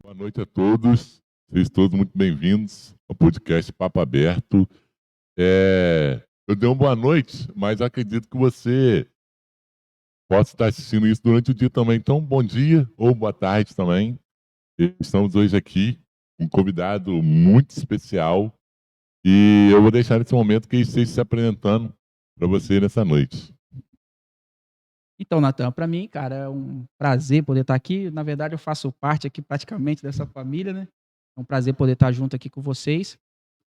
Boa noite a todos. Sejam todos muito bem-vindos ao podcast Papo Aberto. Eu dei uma boa noite, mas acredito que você possa estar assistindo isso durante o dia também. Então, bom dia ou boa tarde também. Estamos hoje aqui com um convidado muito especial e eu vou deixar nesse momento que ele esteja se apresentando para você nessa noite. Então, Natan, para mim, cara, é um prazer poder estar aqui. Na verdade, eu faço parte aqui praticamente dessa família, né? É um prazer poder estar junto aqui com vocês.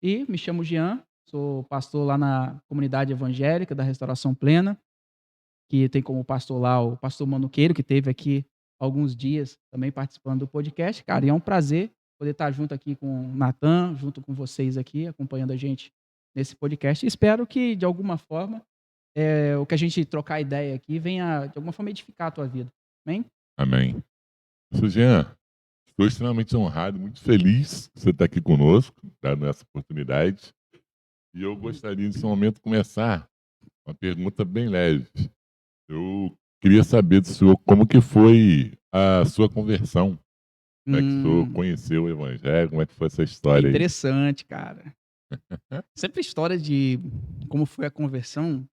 E me chamo Jean, sou pastor lá na comunidade evangélica da Restauração Plena, que tem como pastor lá o pastor Manuqueiro, que esteve aqui alguns dias também participando do podcast. Cara, e é um prazer poder estar junto aqui com o Natan, junto com vocês aqui, acompanhando a gente nesse podcast. E espero que, de alguma forma, o que a gente trocar ideia aqui venha, de alguma forma, edificar a tua vida. Amém? Amém. Sr. Jean, estou extremamente honrado, muito feliz que você está aqui conosco, dando essa oportunidade. E eu gostaria, nesse momento, de começar uma pergunta bem leve. Eu queria saber do senhor como que foi a sua conversão. Como é que o senhor Hum, conheceu o Evangelho? Como é que foi essa é história aí? interessante, cara. Sempre a história de como foi a conversão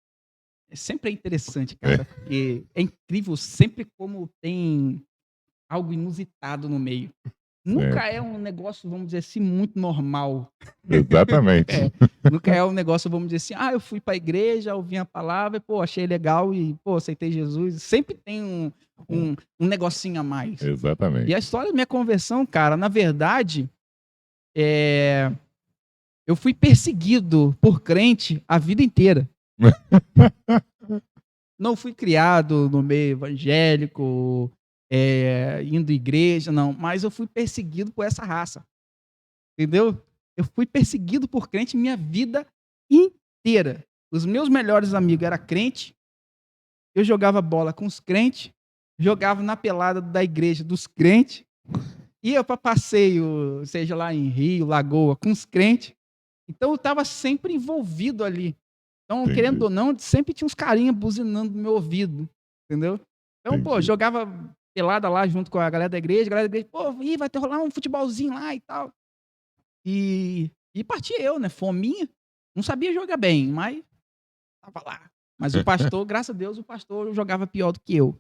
sempre é interessante, É, cara, porque é incrível sempre como tem algo inusitado no meio. Nunca sempre. é um negócio, vamos dizer assim, muito normal. Exatamente. É, nunca é um negócio, vamos dizer assim, eu fui para a igreja, ouvi a palavra, e, pô, achei legal e, pô, aceitei Jesus. Sempre tem um negocinho a mais. E a Exatamente. história da minha conversão, cara, na verdade, é, eu fui perseguido por crente a vida inteira. Não fui criado no meio evangélico, indo à igreja, não, mas eu fui perseguido por essa raça, entendeu? Eu fui perseguido por crente minha vida inteira. Os meus melhores amigos eram crente, eu jogava bola com os crentes, jogava na pelada da igreja dos crentes, ia para passeio, seja lá em Rio, Lagoa, com os crentes. Então eu estava sempre envolvido ali. Então, querendo Entendi, ou não, sempre tinha uns carinha buzinando no meu ouvido, entendeu? Então, pô, entendi. jogava pelada lá junto com a galera da igreja, pô, vai ter rolar um futebolzinho lá e tal. E parti eu, né? Fominha. Não sabia jogar bem, mas tava lá. Mas o pastor, graças a Deus, o pastor jogava pior do que eu.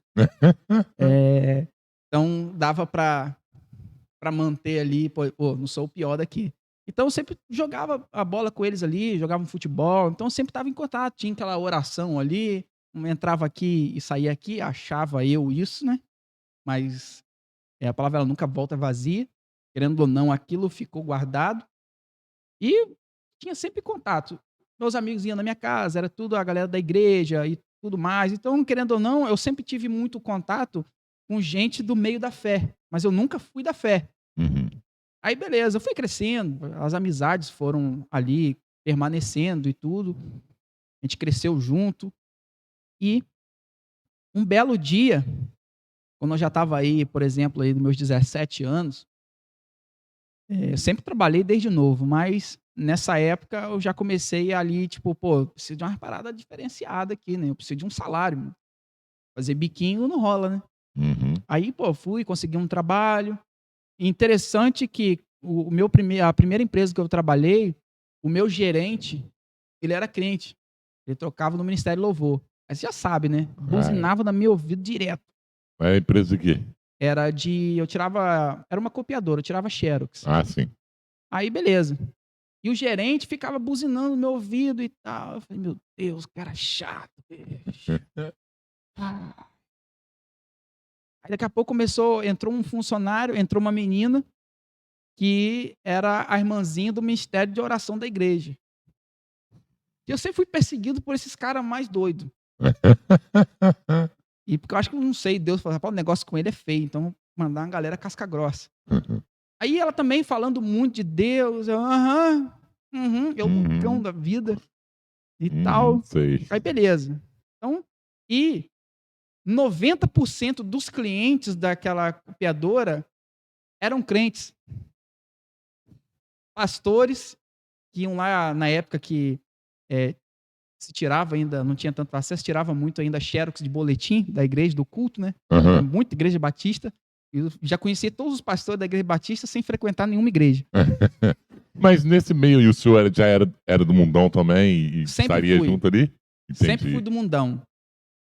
Então dava pra manter ali, pô, não sou o pior daqui. Então eu sempre jogava a bola com eles ali, jogava um futebol, então eu sempre estava em contato, tinha aquela oração ali, entrava aqui e saía aqui, achava eu isso, né? Mas a palavra ela nunca volta vazia, querendo ou não, aquilo ficou guardado e tinha sempre contato. Meus amigos iam na minha casa, era tudo a galera da igreja e tudo mais. Então, querendo ou não, eu sempre tive muito contato com gente do meio da fé, mas eu nunca fui da fé. Uhum. Aí beleza, eu fui crescendo, as amizades foram ali permanecendo e tudo. A gente cresceu junto e um belo dia, quando eu já estava aí, por exemplo, aí dos meus 17 anos, eu sempre trabalhei desde novo, mas nessa época eu já comecei ali, tipo, pô, eu preciso de uma parada diferenciada aqui, né? Eu preciso de um salário. Fazer biquinho não rola, né? Uhum. Aí, pô, fui, consegui um trabalho. E interessante que a primeira empresa que eu trabalhei, o meu gerente, ele era crente. Ele tocava no Ministério Louvor. Aí você já sabe, né? Ah, Buzinava no meu ouvido direto. é a empresa aqui. Era uma copiadora, eu tirava Xerox. Ah, sim. Aí beleza. E o gerente ficava buzinando no meu ouvido e tal. Eu falei, meu Deus, cara chato, bicho. Ah. Aí daqui a pouco entrou um funcionário, entrou uma menina que era a irmãzinha do ministério de oração da igreja. E eu sempre fui perseguido por esses caras mais doidos. E porque eu acho que eu não sei, Deus falou, o negócio com ele é feio, então vou mandar uma galera casca grossa. Aí ela também falando muito de Deus, eu, aham, eu loucão Uhum. da vida e Uhum. tal. Sei. Aí beleza. Então, e 90% dos clientes daquela copiadora eram crentes, pastores que iam lá na época que eh, se tirava ainda, não tinha tanto acesso, tirava muito ainda xerox de boletim da igreja, do culto, né? Era Aham. muita igreja batista. Eu já conheci todos os pastores da Igreja Batista sem frequentar nenhuma igreja. Mas nesse meio aí, o senhor já era do mundão também e Sempre estaria fui. junto ali? Sempre fui Entendi. do mundão.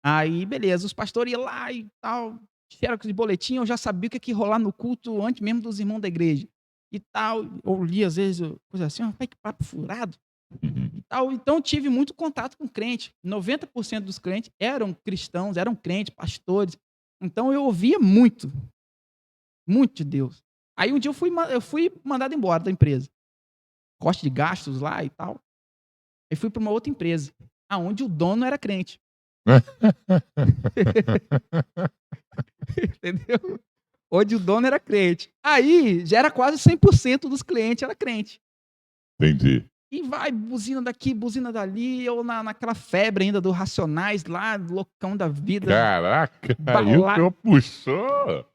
Aí, beleza, os pastores iam lá e tal, xerox de boletim, eu já sabia o que ia rolar no culto antes mesmo dos irmãos da igreja. E tal, eu li às vezes coisa assim, rapaz, que papo furado. Uhum. E tal. Então, eu tive muito contato com crente. 90% dos crentes eram cristãos, eram crentes, pastores. Então, eu ouvia muito, muito de Deus. Aí, um dia eu fui mandado embora da empresa. Corte de gastos lá e tal. Aí, fui para uma outra empresa, aonde o dono era crente. Entendeu? Onde o dono era crente. Aí, já era quase 100% dos clientes era crente. Entendi. E vai, buzina daqui, buzina dali, eu naquela febre ainda do Racionais lá, loucão da vida. Caraca, aí o senhor puxou.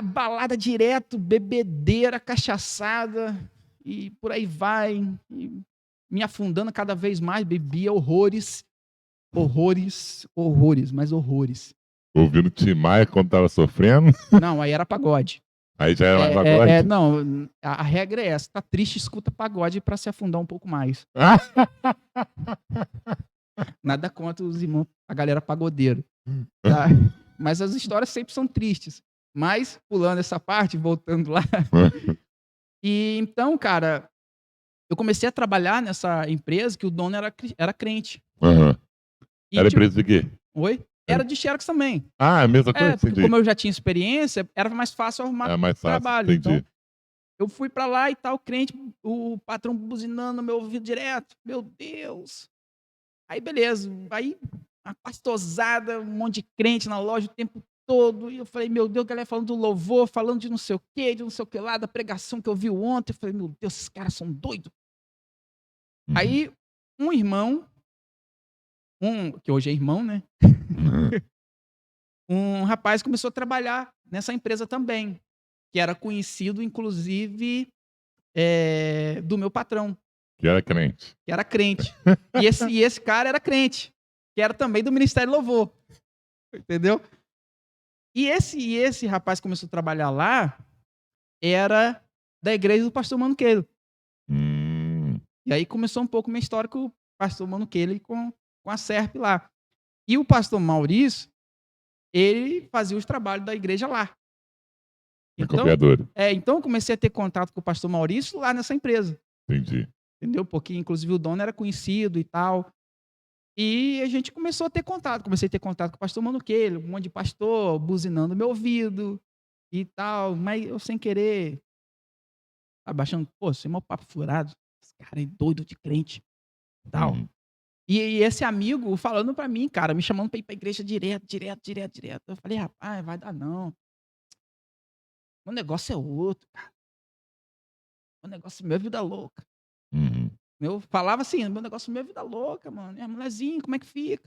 Balada direto, bebedeira, cachaçada, e por aí vai. E me afundando cada vez mais, bebia horrores, mas horrores. Ouvindo Tim Maia quando tava sofrendo. Não, aí era pagode. Aí já era mais pagode? Não, a regra é essa, tá triste, escuta pagode para se afundar um pouco mais. Nada contra os irmãos, a galera pagodeiro. Tá? Mas as histórias sempre são tristes. Mas, pulando essa parte, voltando lá. E então, cara, eu comecei a trabalhar nessa empresa que o dono era crente. Uhum. E, era empresa de quê? Oi? Era de xerox também. Ah, a mesma coisa? Porque como eu já tinha experiência, era mais fácil arrumar mais fácil, trabalho. entendi. Então, eu fui pra lá e tal, crente, o patrão buzinando no meu ouvido direto. Meu Deus! Aí, beleza. Aí, uma pastosada, um monte de crente na loja o tempo todo. E eu falei, meu Deus, a galera falando do louvor, falando de não sei o quê, de não sei o que lá, da pregação que eu vi ontem. Eu falei, meu Deus, esses caras são doidos. Uhum. Aí, um irmão, que hoje é irmão, né? Um rapaz começou a trabalhar nessa empresa também, que era conhecido, inclusive, do meu patrão. Que era crente. Que era crente. E esse cara era crente, que era também do Ministério Louvor. Entendeu? E esse rapaz que começou a trabalhar lá era da igreja do pastor Mano Queiro. E aí começou um pouco minha história com o pastor Mano Queiro e com a Serp lá. E o pastor Maurício, ele fazia os trabalhos da igreja lá. Então eu comecei a ter contato com o pastor Maurício lá nessa empresa. Entendi. Entendeu? Porque, inclusive, o dono era conhecido e tal. E a gente começou a ter contato. Comecei a ter contato com o pastor Mano Queiro, um monte de pastor buzinando meu ouvido e tal. Mas eu, sem querer, abaixando, pô, você é meu papo furado. Esse cara é doido de crente e tal. E esse amigo falando pra mim, cara, me chamando pra ir pra igreja direto. Eu falei, rapaz, vai dar não. O negócio é outro, cara. O negócio meu é vida louca. Eu falava assim, meu negócio meu é vida louca, mano. É mulherzinho, como é que fica?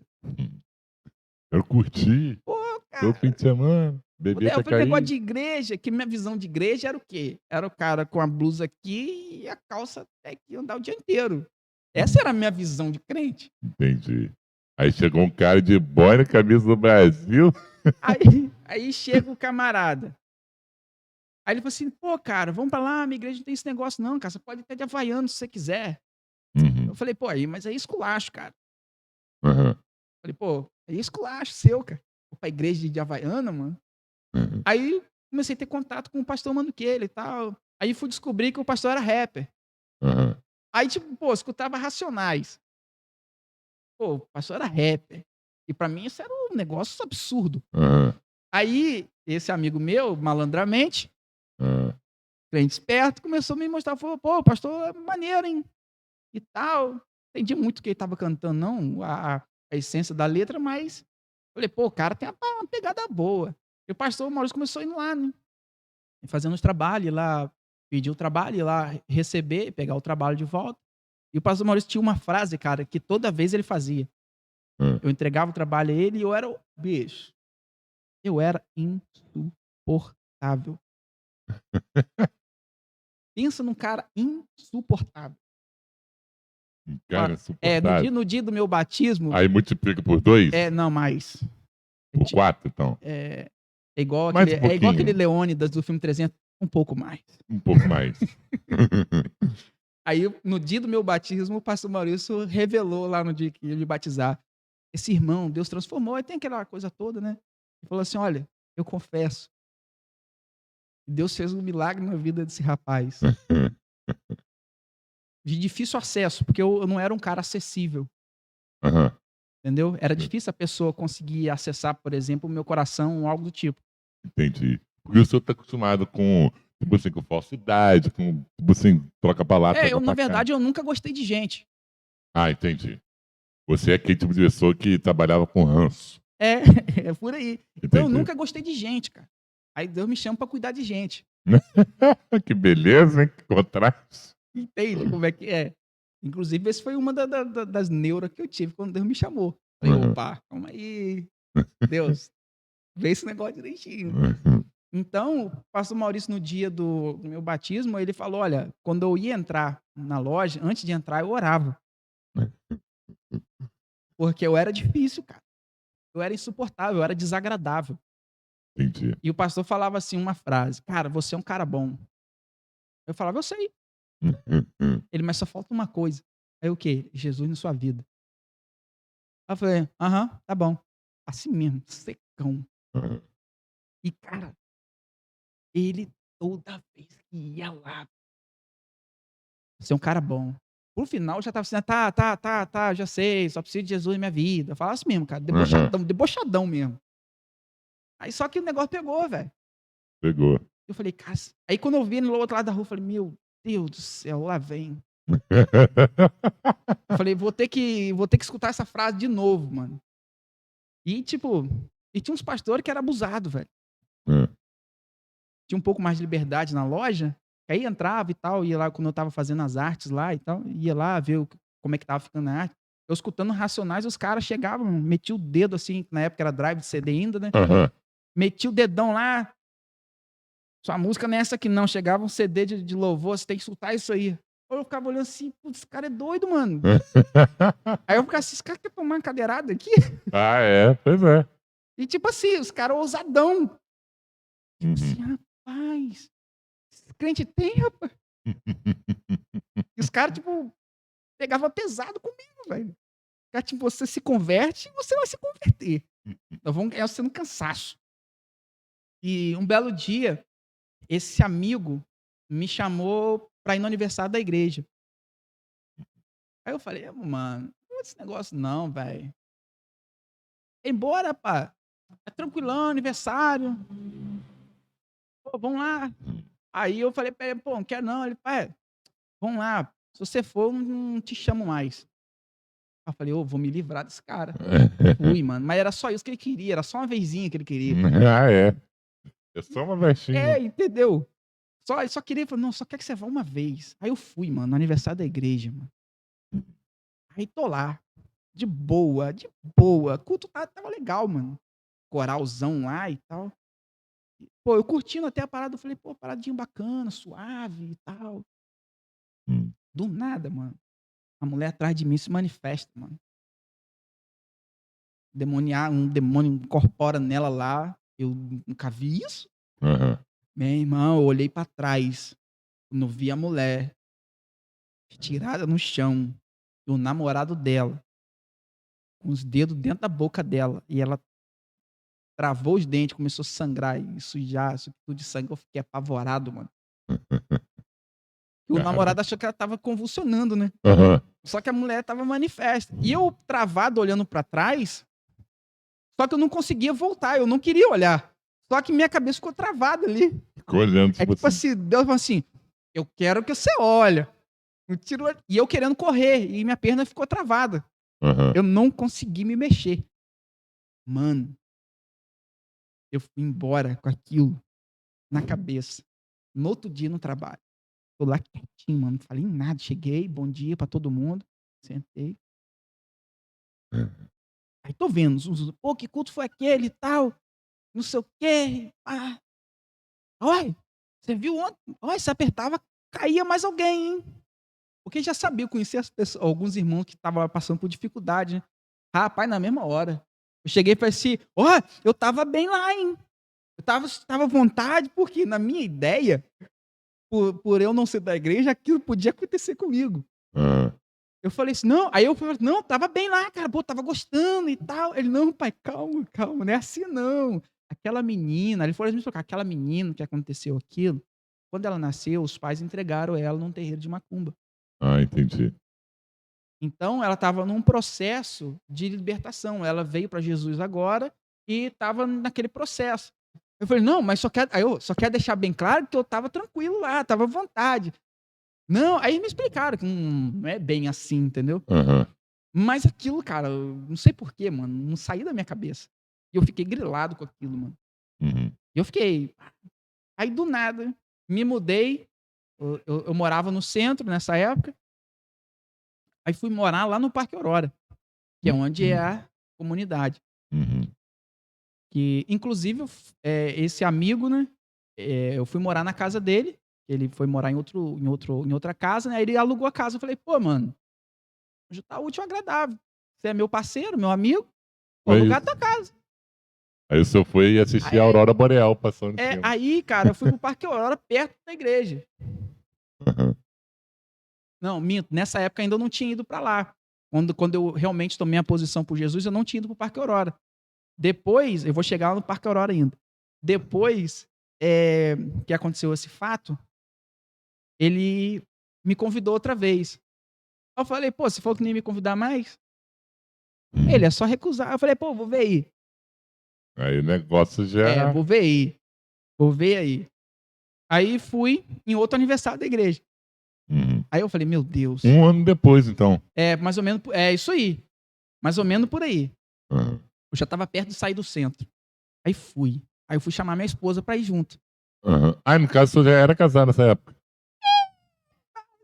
Eu curti. Pô, cara. Todo fim de semana. Bebê Eu falei, negócio de igreja, que minha visão de igreja era o quê? Era o cara com a blusa aqui e a calça até aqui, andar o dia inteiro. Essa era a minha visão de crente. Entendi. Aí chegou um cara de boina, camisa do Brasil. Aí chega o camarada. Aí ele falou assim, pô, cara, vamos pra lá, minha igreja não tem esse negócio não, cara. Você pode até de havaiano se você quiser. Eu falei, pô, mas é esculacho, cara. Falei, pô, é esculacho seu, cara. Vou pra igreja de havaiana, mano. Aí comecei a ter contato com o pastor Mano Queiro e tal. Aí fui descobrir que o pastor era rapper. Aí, tipo, pô, escutava Racionais. Pô, o pastor era rapper. E pra mim isso era um negócio absurdo. Aí, esse amigo meu, malandramente, crente esperto, começou a me mostrar, falou, pô, o pastor é maneiro, hein? E tal. Entendi muito o que ele tava cantando, não, a essência da letra, mas falei, pô, o cara tem uma pegada boa. E o pastor Maurício começou a ir lá, né? Fazendo os trabalhos lá, pedir o trabalho, ir lá receber, pegar o trabalho de volta. E o pastor Maurício tinha uma frase, cara, que toda vez ele fazia. Eu entregava o trabalho a ele e eu era bicho. Eu era insuportável. Pensa num cara insuportável. Cara, insuportável. No dia do meu batismo... Aí multiplica por 2? Não, mais. Por 4, então? É igual Mais aquele, um é igual aquele pouquinho. Leônidas do filme 300, um pouco mais. Um pouco mais. Aí, no dia do meu batismo, o pastor Maurício revelou lá no dia que ia me batizar. Esse irmão, Deus transformou. Aí tem aquela coisa toda, né? Ele falou assim: olha, eu confesso, Deus fez um milagre na vida desse rapaz. De difícil acesso, porque eu não era um cara acessível, Aham. entendeu? Era difícil a pessoa conseguir acessar, por exemplo, o meu coração ou algo do tipo. Entendi. Porque o senhor tá acostumado com, tipo assim, com falsidade, com, tipo assim, troca pra lá, É, troca na pra cá. verdade, eu nunca gostei de gente. Ah, entendi. Você é aquele tipo de pessoa que trabalhava com ranço. É, é por aí. Então, eu Entendi. nunca gostei de gente, cara. Aí Deus me chama pra cuidar de gente. Que beleza, hein? Que contraste. Entende como é que é? Inclusive, esse foi uma das neuras que eu tive quando Deus me chamou. Falei: Aham. opa, calma aí, Deus, vê esse negócio direitinho. Uhum. Então, o pastor Maurício, no dia do meu batismo, ele falou: olha, quando eu ia entrar na loja, antes de entrar, eu orava. Porque eu era difícil, cara. Eu era insuportável, eu era desagradável. Entendi. E o pastor falava assim uma frase: cara, você é um cara bom. Eu falava: eu sei. Ele: mas só falta uma coisa. Aí o quê? Jesus na sua vida. Aí eu falei: aham, tá bom. Assim mesmo, secão. Aham. E, cara, ele toda vez que ia lá, você é um cara bom. Por final, já estava assim: tá, já sei, só preciso de Jesus na minha vida. Eu falava assim mesmo, cara, Aham. debochadão, debochadão mesmo. Aí só que o negócio pegou, velho. Pegou. Eu falei: cara, aí quando eu vi ele no outro lado da rua, eu falei: meu Deus do céu, lá vem. Eu falei: vou ter que escutar essa frase de novo, mano. E, tipo, e tinha uns pastores que era abusado, velho. Hã. Tinha um pouco mais de liberdade na loja, aí entrava e tal, ia lá quando eu estava fazendo as artes lá e tal, ia lá ver como é que estava ficando a arte. Eu escutando Racionais, os caras chegavam, metiam o dedo assim, na época era drive de CD ainda, né? Aham. Metia o dedão lá, sua música não é essa aqui não, chegava um CD de louvor, você tem que escutar isso aí. Eu ficava olhando assim: putz, esse cara é doido, mano. Aí eu ficava assim: esse cara quer tomar uma cadeirada aqui? Ah, é? Pois é. E tipo assim, os caras ousadão. Tipo Uhum. assim: rapaz, esse crente tem, rapaz. E os caras, tipo, pegava pesado comigo, velho. Cara, tipo, você se converte e você vai se converter. Nós vamos ganhar você no cansaço. E um belo dia, esse amigo me chamou pra ir no aniversário da igreja. Aí eu falei: mano, não é esse negócio não, velho. Embora, pá. É tranquilão, aniversário. Pô, vamos lá. Aí eu falei pra ele: pô, não quero não. Ele: pá, vamos lá. Se você for, eu não te chamo mais. Aí eu falei: ô, vou me livrar desse cara. Fui, mano. Mas era só isso que ele queria, era só uma vezinha que ele queria. Ah, é. É só uma É, vestinha. entendeu? Ele só queria, falou: não, só quer que você vá uma vez. Aí eu fui, mano, no aniversário da igreja, mano. Aí tô lá, de boa, de boa. O culto tava legal, mano. Coralzão lá e tal. Pô, eu curtindo até a parada, eu falei: pô, paradinha bacana, suave e tal. Hum. Do nada, mano, a mulher atrás de mim se manifesta, mano. Um demônio incorpora nela lá. Eu nunca vi isso. Aham. Meu irmão, eu olhei pra trás, não vi a mulher estirada no chão, e o namorado dela, com os dedos dentro da boca dela, e ela travou os dentes, começou a sangrar e sujar, isso tudo de sangue. Eu fiquei apavorado, mano. E o Cara. namorado achou que ela tava convulsionando, né? Aham. Só que a mulher tava manifesta. E eu travado olhando pra trás, só que eu não conseguia voltar, eu não queria olhar. Só que minha cabeça ficou travada ali. Ficou olhando, É tipo tipo assim. assim, Deus falou assim: eu quero que você olhe. E eu querendo correr, e minha perna ficou travada. Aham. Eu não consegui me mexer. Mano, eu fui embora com aquilo na cabeça. No outro dia no trabalho. Tô lá quietinho, mano. Não falei nada. Cheguei, bom dia pra todo mundo. Sentei. Aí tô vendo. Pô, que culto foi aquele e tal? Não sei o quê. Ah. Olha, você viu ontem? Olha, se apertava, caía mais alguém, hein? Porque já sabia, eu conhecia as pessoas, alguns irmãos que estavam passando por dificuldade, né? Rapaz, na mesma hora. Eu cheguei e falei assim: ó, eu tava bem lá, hein? Eu tava à vontade, porque na minha ideia, por eu não ser da igreja, aquilo podia acontecer comigo. Ah, Eu falei assim: "Não", aí eu falei: "Não, tava bem lá, cara, pô, tava gostando e tal". Ele: "Não, pai, calma, calma, não é assim não. Aquela menina", ele falou assim: "Aquela menina que aconteceu aquilo, quando ela nasceu, os pais entregaram ela num terreiro de macumba. entendi. Então ela estava num processo de libertação, ela veio para Jesus agora e estava naquele processo". Eu falei: "Não, mas só quero deixar bem claro que eu estava tranquilo lá, estava à vontade". Não, aí me explicaram que não é bem assim, entendeu? Aham. Mas aquilo, cara, eu não sei porquê, mano, não saiu da minha cabeça. E eu fiquei grilado com aquilo, mano. Uhum. E eu fiquei. Aí do nada, me mudei. Eu morava no centro nessa época. Aí fui morar lá no Parque Aurora, que é onde é Uhum. a comunidade. Uhum. Que, inclusive, esse amigo, né? Eu fui morar na casa dele. Ele foi morar em outra casa, né? Aí ele alugou a casa. Eu falei: "Pô, mano, hoje tá útil e agradável. Você é meu parceiro, meu amigo, vou É alugar a isso. tua casa". Aí o senhor foi assistir a Aí, Aurora Boreal passando em cima. aí, cara, eu fui pro Parque Aurora, perto da igreja. Aham. Não, minto, nessa época ainda eu não tinha ido pra lá. Quando eu realmente tomei a posição por Jesus, eu não tinha ido pro Parque Aurora. Depois, eu vou chegar lá no Parque Aurora ainda. Depois, que aconteceu esse fato, ele me convidou outra vez. Aí eu falei: "Pô, você falou que nem ia me convidar mais?". Ele: Uhum. "É só recusar". Eu falei: "Pô, vou ver aí". Aí o negócio "É, já. vou ver aí, vou ver aí". Aí fui em outro aniversário da igreja. Uhum. Aí eu falei: "Meu Deus". 1 ano depois, então. É, mais ou menos, é isso aí, mais ou menos por aí. Aham. Eu já estava perto de sair do centro. Aí fui. Aí eu fui chamar minha esposa pra ir junto. Aham. No caso, o senhor já era casado nessa época?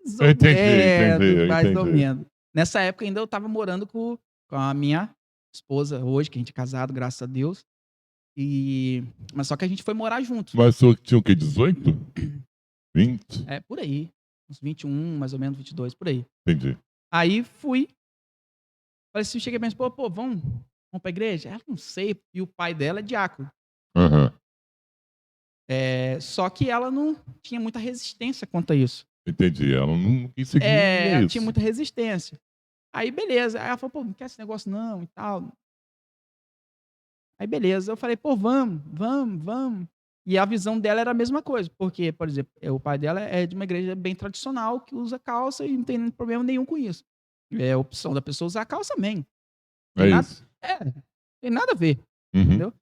Mais Eu ou entendi, entendi, menos, eu mais ou entendi. menos. Nessa época ainda eu estava morando com a minha esposa hoje, que a gente é casado, graças a Deus. Mas só que a gente foi morar junto. Mas o senhor tinha o quê? 18? 20? É, por aí. Uns 21, mais ou menos, 22, por aí. Entendi. Aí fui, falei assim, cheguei pra minha esposa: "Pô, vamos pra igreja?". Ela: "Não sei". E o pai dela é diácono. Aham. Só que ela não tinha muita resistência quanto a isso. Entendi. Ela não quis seguir e é Ela tinha isso. muita resistência. Aí beleza, aí ela falou: "Pô, não quer esse negócio não e tal". Aí beleza, eu falei: "Pô, vamos, vamos, vamos". E a visão dela era a mesma coisa, porque, por exemplo, o pai dela é de uma igreja bem tradicional que usa calça e não tem problema nenhum com isso. É a opção da pessoa usar calça, amém. Tem É nada, isso. tem nada a ver, Uhum. entendeu?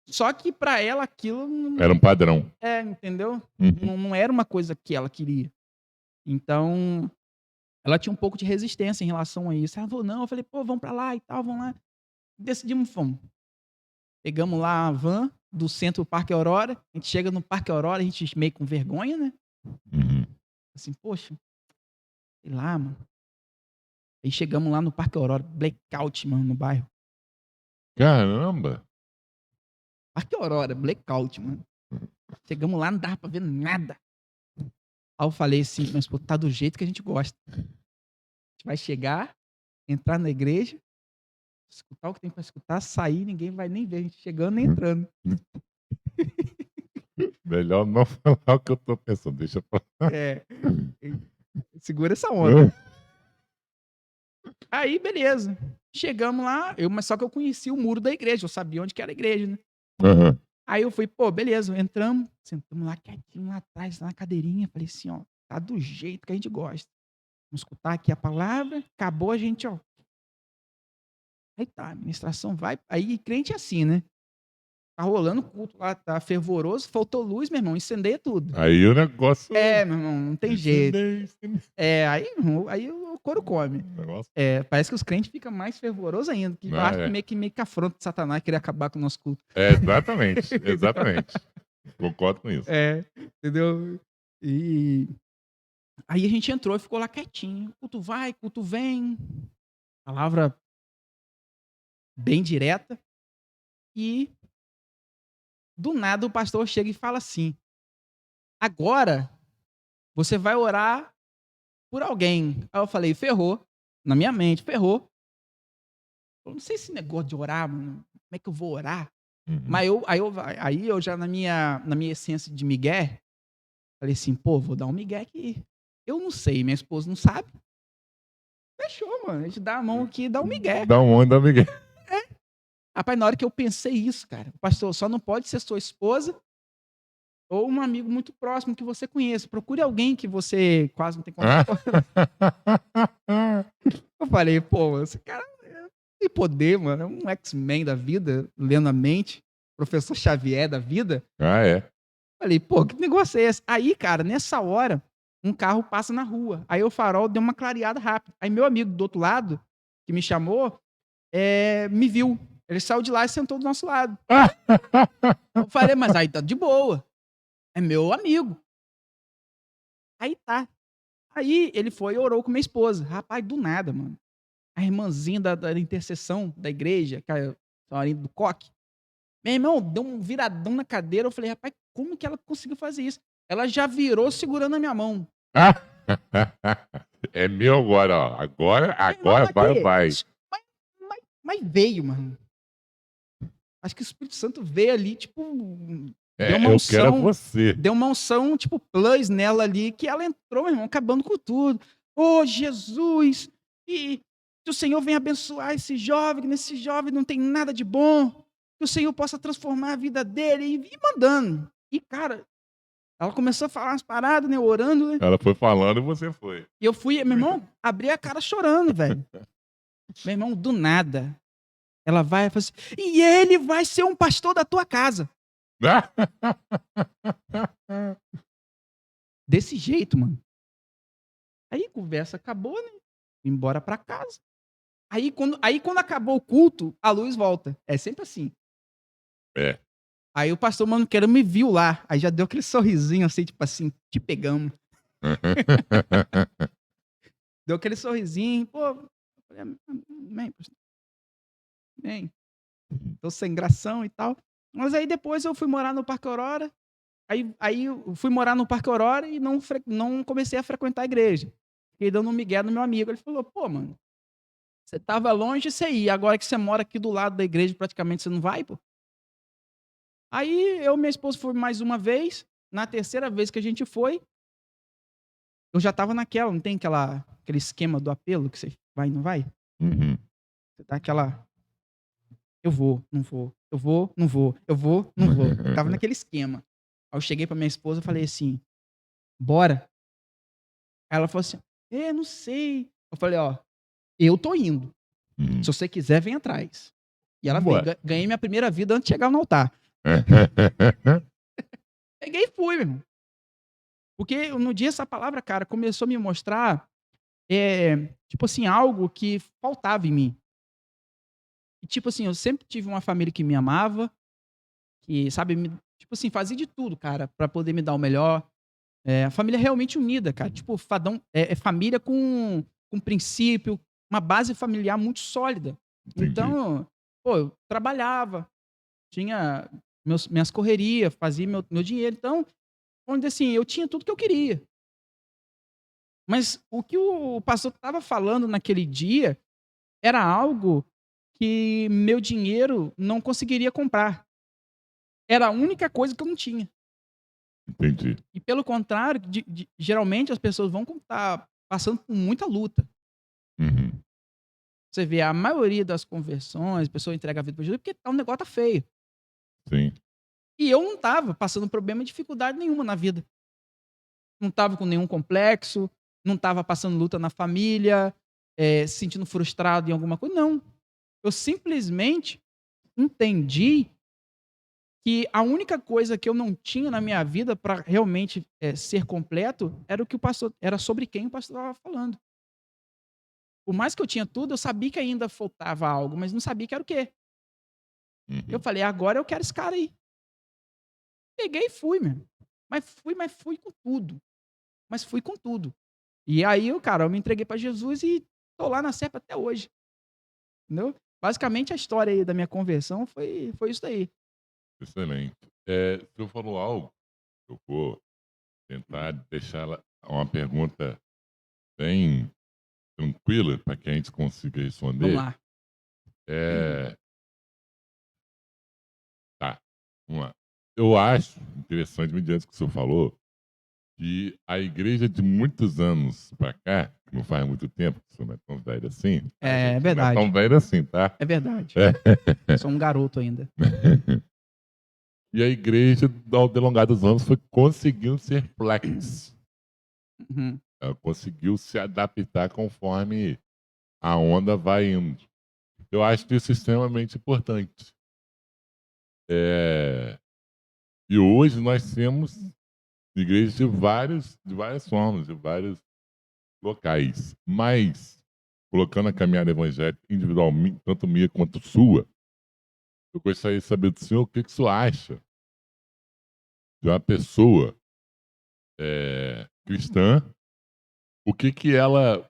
Só que pra ela aquilo Era um padrão. entendeu? Uhum. Não era uma coisa que ela queria. Então, ela tinha um pouco de resistência em relação a isso. Ela falou: "Não", eu falei: "Pô, vamos pra lá e tal, vamos lá". Decidimos, fomos. Pegamos lá a van do centro do Parque Aurora, a gente chega no Parque Aurora, a gente meio com vergonha, né, Uhum. assim: "Poxa, sei lá, mano". Aí chegamos lá no Parque Aurora, blackout, mano, no bairro. Caramba! Parque Aurora, blackout, mano. Chegamos lá, não dava pra ver nada. Aí eu falei assim pra minha esposa: "Tá do jeito que a gente gosta. A gente vai chegar, entrar na igreja, escutar o que tem pra escutar, sair, ninguém vai nem ver a gente chegando nem entrando". Melhor não falar o que eu tô pensando, deixa pra lá. É, e segura essa onda. Aí beleza, chegamos lá, mas só que eu conhecia o muro da igreja, eu sabia onde que era a igreja, né. Aham. Aí eu fui, pô, beleza, entramos, sentamos lá quietinho, lá atrás, lá na cadeirinha, falei assim: "Ó, tá do jeito que a gente gosta. Vamos escutar aqui a palavra, acabou a gente, ó". Aí tá, a ministração vai, aí crente é assim, né, tá rolando o culto lá, tá fervoroso, faltou luz, meu irmão, incendeia tudo. Aí o negócio. É, meu irmão, não tem jeito. Incendeia, incendeia. Aí, meu irmão, aí o couro come. O negócio. Parece que os crentes ficam mais fervoroso ainda, que eu Ah, acho que é. meio que afronta de Satanás querer acabar com o nosso culto. É, exatamente, exatamente. Concordo com isso. É, entendeu? E aí a gente entrou e ficou lá quietinho. Culto vai, culto vem. Palavra bem direta. E do nada o pastor chega e fala assim: "Agora você vai orar por alguém". Aí eu falei: "Ferrou". Na minha mente, ferrou. Eu não sei esse negócio de orar, mano. Como é que eu vou orar? Uhum. Mas aí eu já na minha essência de migué, falei assim: "Pô, vou dar um migué aqui. Eu não sei, minha esposa não sabe, fechou, mano, a gente dá a mão aqui e dá um migué". Dá um onda, Miguel. Rapaz, na hora que eu pensei isso, cara, pastor, só não pode ser sua esposa ou um amigo muito próximo que você conheça. Procure alguém que você quase não tem contato. Eu falei: "Pô, esse cara tem poder, mano, é um X-Men da vida, lendo a mente, professor Xavier da vida". Ah, é? Falei: "Pô, que negócio é esse?". Aí, cara, nessa hora, um carro passa na rua, aí o farol deu uma clareada rápida. Aí meu amigo do outro lado, que me chamou, me viu. Ele saiu de lá e sentou do nosso lado. Eu falei: "Mas aí tá de boa, é meu amigo". Aí tá. Aí ele foi e orou com minha esposa. Rapaz, do nada, mano, a irmãzinha da intercessão da igreja, que é a senhorinha do coque, meu irmão, deu um viradão na cadeira, eu falei: "Rapaz, como que ela conseguiu fazer isso?". Ela já virou segurando a minha mão. É meu agora, ó. Agora, Meu irmão, agora vai, aqui, vai. mas veio, mano. Acho que o Espírito Santo veio ali, tipo, deu uma Eu quero é unção você. deu uma unção, tipo, plus nela ali, que ela entrou, meu irmão, acabando com tudo. "Ô, Jesus, e que o Senhor venha abençoar esse jovem, que nesse jovem não tem nada de bom, que o Senhor possa transformar a vida dele", e mandando. E, cara, ela começou a falar umas paradas, né, orando, né, Ela foi falando e você foi. e eu fui meu irmão, abri a cara chorando, velho. Meu irmão, do nada, ela vai e fala assim: "E ele vai ser um pastor da tua casa". Desse jeito, mano. Aí a conversa acabou, né, fui embora pra casa. Aí quando acabou o culto, a luz volta. É sempre assim. É. Aí o pastor mano quero me viu lá, aí já deu aquele sorrisinho assim, tipo assim: "Te pegamos". Deu aquele sorrisinho, pô, eu falei: "Amém, pastor, amém". Tô sem gração e tal. Mas aí depois eu fui morar no Parque Aurora, aí eu fui morar no Parque Aurora e não comecei a frequentar a igreja. Fiquei dando um migué no meu amigo, ele falou: "Pô, mano, você estava longe, você ia, agora que você mora aqui do lado da igreja, praticamente você não vai, pô". Aí eu e minha esposa foi mais uma vez, na terceira vez que a gente foi, eu já estava naquela, não tem aquele esquema do apelo que você vai e não vai? Uhum. Você dá aquela: "Eu vou, não vou, eu vou, não vou, eu vou, não vou". Estava naquele esquema. Aí eu cheguei pra minha esposa e falei assim: "Bora?". Aí ela falou assim: Não sei". Eu falei: "Ó, eu tô indo, se Uhum. você quiser vem atrás". E ela veio, Ué. ganhei minha primeira vida antes de chegar no altar. Peguei e fui, meu irmão. Porque no dia essa palavra, cara, começou a me mostrar, tipo assim, algo que faltava em mim. E tipo assim, eu sempre tive uma família que me amava, que, sabe, tipo assim, fazia de tudo, cara, pra poder me dar o melhor. A família é realmente unida, cara. Tipo, é família com princípio, uma base familiar muito sólida. Entendi. Então, pô, eu trabalhava, tinha minhas correrias, fazia meu dinheiro. Então, onde assim, eu tinha tudo que eu queria. Mas o que o pastor estava falando naquele dia era algo que meu dinheiro não conseguiria comprar. Era a única coisa que eu não tinha. Entendi. E pelo contrário, geralmente as pessoas vão estar passando por muita luta. Uhum. Você vê a maioria das conversões, a pessoa entrega a vida para Jesus porque o negócio tá feio. Sim. E eu não estava passando problema e dificuldade nenhuma na vida. Não estava com nenhum complexo, não estava passando luta na família, se sentindo frustrado em alguma coisa. Não. Eu simplesmente entendi que a única coisa que eu não tinha na minha vida para realmente, ser completo, era sobre quem o pastor estava falando. Por mais que eu tinha tudo, eu sabia que ainda faltava algo, mas não sabia que era o quê. Eu Uhum. falei: "Agora eu quero esse cara aí". Peguei e fui, meu. Mas fui com tudo, mas fui com tudo. E aí eu me entreguei para Jesus e tô lá na cepa até hoje, entendeu. Basicamente a história aí da minha conversão foi isso daí. Excelente. O senhor falou algo, eu vou tentar deixá-la uma pergunta bem tranquila para que a gente consiga Vamos responder. lá. Eh, Vamos lá. Eu acho interessante, mediante o que o senhor falou, que a igreja de muitos anos para cá, que não faz muito tempo, que o senhor não é tão velho assim, a É gente não é tão verdade, velho assim, tá? é verdade. Sou um garoto ainda. E a igreja, ao delongar dos anos, foi conseguindo ser flex. Uhum, Ela conseguiu se adaptar conforme a onda vai indo. Eu acho isso extremamente importante. É, E hoje nós temos igrejas de várias formas, de vários locais. Mas, colocando a caminhada evangélica individualmente, tanto minha quanto sua, eu gostaria de saber do senhor o que, que o senhor acha de uma pessoa cristã, o que, que ela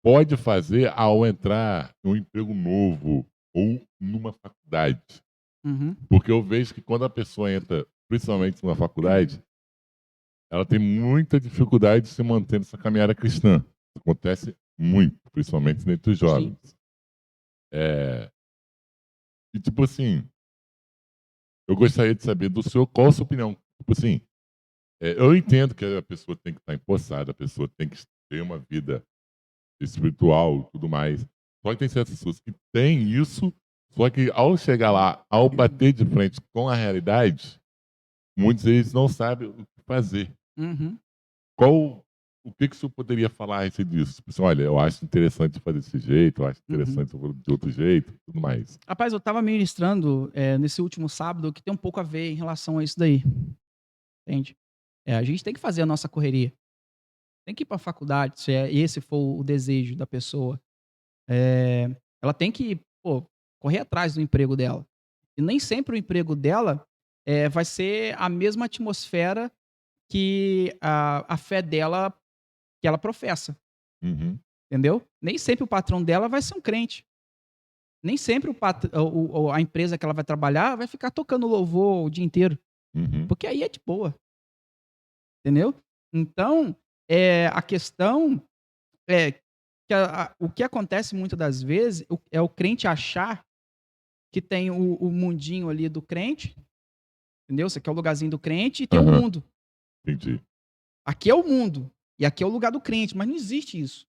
pode fazer ao entrar em um emprego novo ou numa faculdade. uhum, Porque eu vejo que quando a pessoa entra, principalmente numa faculdade, ela tem muita dificuldade de se manter nessa caminhada cristã. Acontece muito, principalmente entre os sim. jovens. É, E tipo assim, eu gostaria de saber do senhor qual a sua opinião. Tipo assim, eu entendo que a pessoa tem que estar empossada, a pessoa tem que ter uma vida espiritual e tudo mais. Só que tem certas pessoas que têm isso, só que ao chegar lá, ao bater de frente com a realidade, muitos deles não sabem o que fazer. Uhum, O que, que o senhor poderia falar a respeito disso? Tipo assim, olha, eu acho interessante fazer desse jeito, eu acho uhum. interessante fazer de outro jeito, tudo mais. Rapaz, eu estava ministrando, nesse último sábado, que tem um pouco a ver em relação a isso daí, entende? A gente tem que fazer a nossa correria, tem que ir para a faculdade, se esse for o desejo da pessoa. Ela tem que, pô, correr atrás do emprego dela. E nem sempre o emprego dela, vai ser a mesma atmosfera que a fé dela que ela professa, Uhum, entendeu? Nem sempre o patrão dela vai ser um crente. Nem sempre a empresa que ela vai trabalhar vai ficar tocando louvor o dia inteiro, uhum, porque aí é de boa, entendeu? Então, a questão é que o que acontece muitas das vezes é o crente achar que tem o mundinho ali do crente, entendeu? Você quer o lugarzinho do crente e tem o aham, mundo. entendi. Aqui é o mundo e aqui é o lugar do crente, mas não existe isso,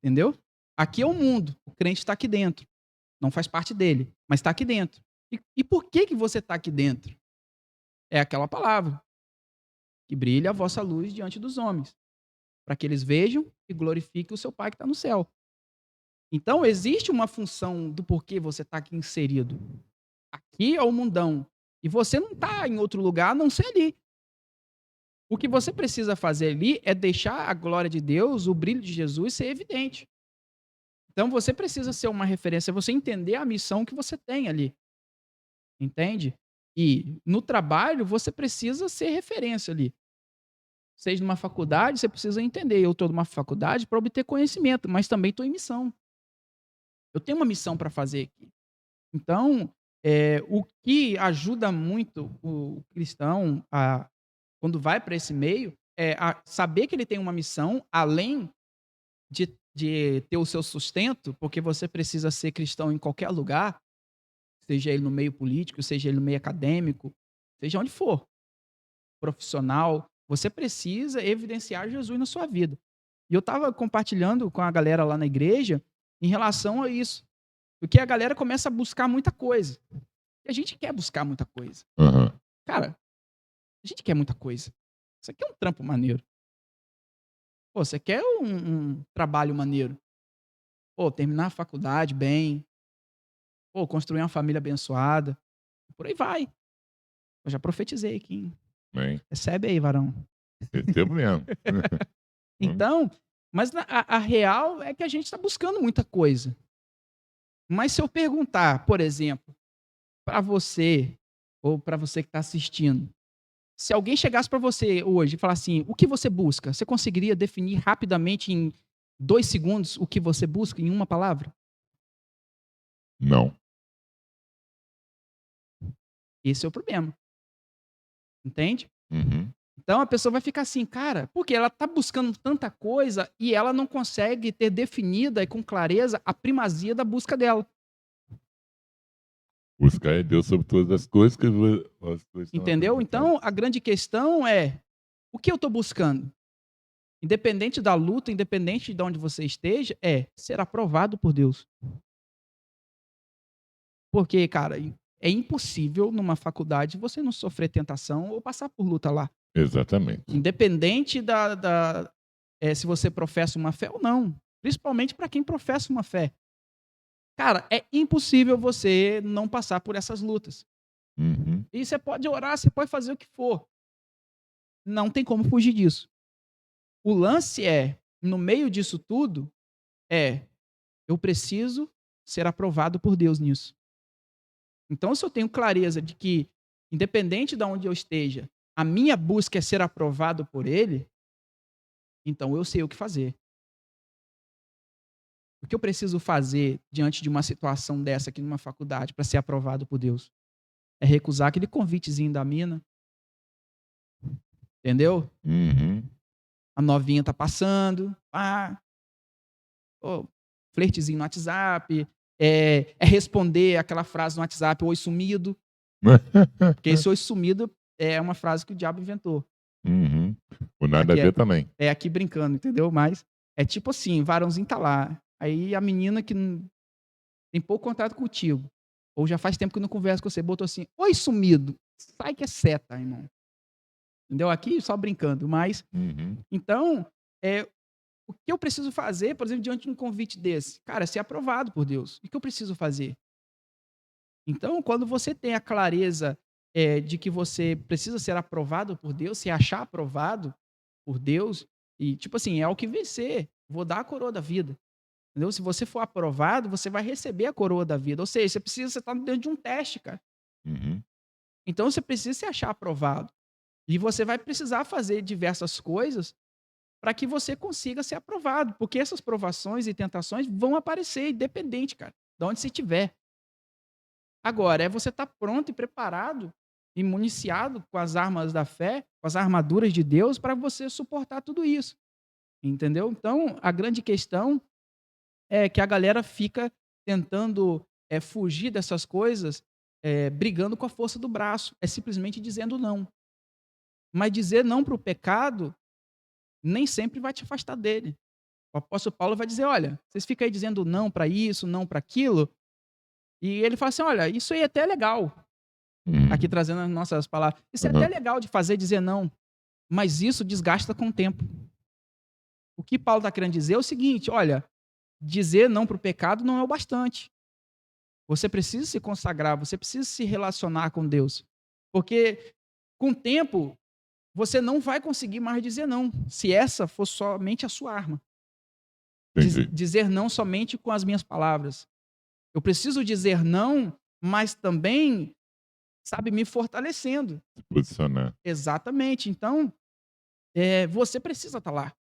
entendeu? Aqui é o mundo, o crente está aqui dentro, não faz parte dele, mas está aqui dentro. E por que que você está aqui dentro? É aquela palavra, que brilha a vossa luz diante dos homens, para que eles vejam e glorifiquem o seu Pai que está no céu. Então, existe uma função do porquê você está aqui inserido. Aqui é o mundão. E você não está em outro lugar a não ser ali. O que você precisa fazer ali é deixar a glória de Deus, o brilho de Jesus ser evidente. Então, você precisa ser uma referência, você entender a missão que você tem ali. Entende? E no trabalho, você precisa ser referência ali. Seja numa faculdade, você precisa entender. Eu estou numa faculdade para obter conhecimento, mas também estou em missão. Eu tenho uma missão para fazer aqui. Então, o que ajuda muito o cristão quando vai para esse meio é a saber que ele tem uma missão, além de ter o seu sustento, porque você precisa ser cristão em qualquer lugar, seja ele no meio político, seja ele no meio acadêmico, seja onde for, profissional, você precisa evidenciar Jesus na sua vida. E eu estava compartilhando com a galera lá na igreja em relação a isso. Porque a galera começa a buscar muita coisa. E a gente quer buscar muita coisa. Aham, Cara, a gente quer muita coisa. Você quer um trampo maneiro. Pô, você quer um trabalho maneiro. Pô, terminar a faculdade bem. Pô, construir uma família abençoada. Por aí vai. Eu já profetizei aqui, hein? bem, Recebe aí, varão. recebo mesmo. Então, mas a real é que a gente está buscando muita coisa. Mas se eu perguntar, por exemplo, para você, ou para você que está assistindo, se alguém chegasse para você hoje e falar assim, o que você busca? Você conseguiria definir rapidamente em 2 segundos o que você busca em uma palavra? Não. Esse é o problema, entende? Uhum, Então a pessoa vai ficar assim, cara, porque ela está buscando tanta coisa e ela não consegue ter definida e com clareza a primazia da busca dela. Buscar em Deus sobre todas as coisas que as coisas estão Entendeu? acrescentadas. Então, a grande questão é: o que eu estou buscando? Independente da luta, independente de onde você esteja, é ser aprovado por Deus. Porque, cara, é impossível numa faculdade você não sofrer tentação ou passar por luta lá. Exatamente. Independente se você professa uma fé ou não. Principalmente para quem professa uma fé. Cara, é impossível você não passar por essas lutas. Uhum. E você pode orar, você pode fazer o que for. Não tem como fugir disso. O lance é, no meio disso tudo, eu preciso ser aprovado por Deus nisso. Então, se eu tenho clareza de que, independente de onde eu esteja, a minha busca é ser aprovado por Ele, então eu sei o que fazer. O que eu preciso fazer diante de uma situação dessa aqui numa faculdade para ser aprovado por Deus? É recusar aquele convitezinho da mina, entendeu? Uhum. A novinha tá passando, flertezinho no WhatsApp, é responder aquela frase no WhatsApp, oi sumido, porque esse oi sumido é uma frase que o diabo inventou. Uhum. O nada a Aqui ver também. aqui brincando, entendeu? Mas é tipo assim, o varãozinho tá lá, aí a menina que tem pouco contato contigo, ou já faz tempo que não conversa com você, botou assim, oi sumido, sai que é seta, irmão. Entendeu? Aqui só brincando, mas Uhum. então, o que eu preciso fazer, por exemplo, diante de um convite desse? Cara, é ser aprovado por Deus. O que eu preciso fazer? Então, quando você tem a clareza de que você precisa ser aprovado por Deus, se achar aprovado por Deus, e tipo assim, é o que vencer, vou dar a coroa da vida. Entendeu? Se você for aprovado, você vai receber a coroa da vida. Ou seja, você está dentro de um teste, cara. Uhum. Então você precisa se achar aprovado. E você vai precisar fazer diversas coisas para que você consiga ser aprovado. Porque essas provações e tentações vão aparecer, independente, cara, de onde você estiver. Agora, é você estar pronto e preparado e municiado com as armas da fé, com as armaduras de Deus, para você suportar tudo isso. Entendeu? Então, a grande questão é que a galera fica tentando fugir dessas coisas, brigando com a força do braço. É simplesmente dizendo não. Mas dizer não para o pecado nem sempre vai te afastar dele. O apóstolo Paulo vai dizer: olha, vocês ficam aí dizendo não para isso, não para aquilo. E ele fala assim: olha, isso aí é até legal. Aqui Uhum. trazendo as nossas palavras. Isso é até Aham. legal de fazer, dizer não. Mas isso desgasta com o tempo. O que Paulo está querendo dizer é o seguinte: olha, dizer não para o pecado não é o bastante. Você precisa se consagrar, você precisa se relacionar com Deus. Porque com o tempo, você não vai conseguir mais dizer não, se essa for somente a sua arma. Entendi. Dizer não somente com as minhas palavras. Eu preciso dizer não, mas também, sabe, me fortalecendo. Se posicionar. Exatamente. Então, você precisa estar lá.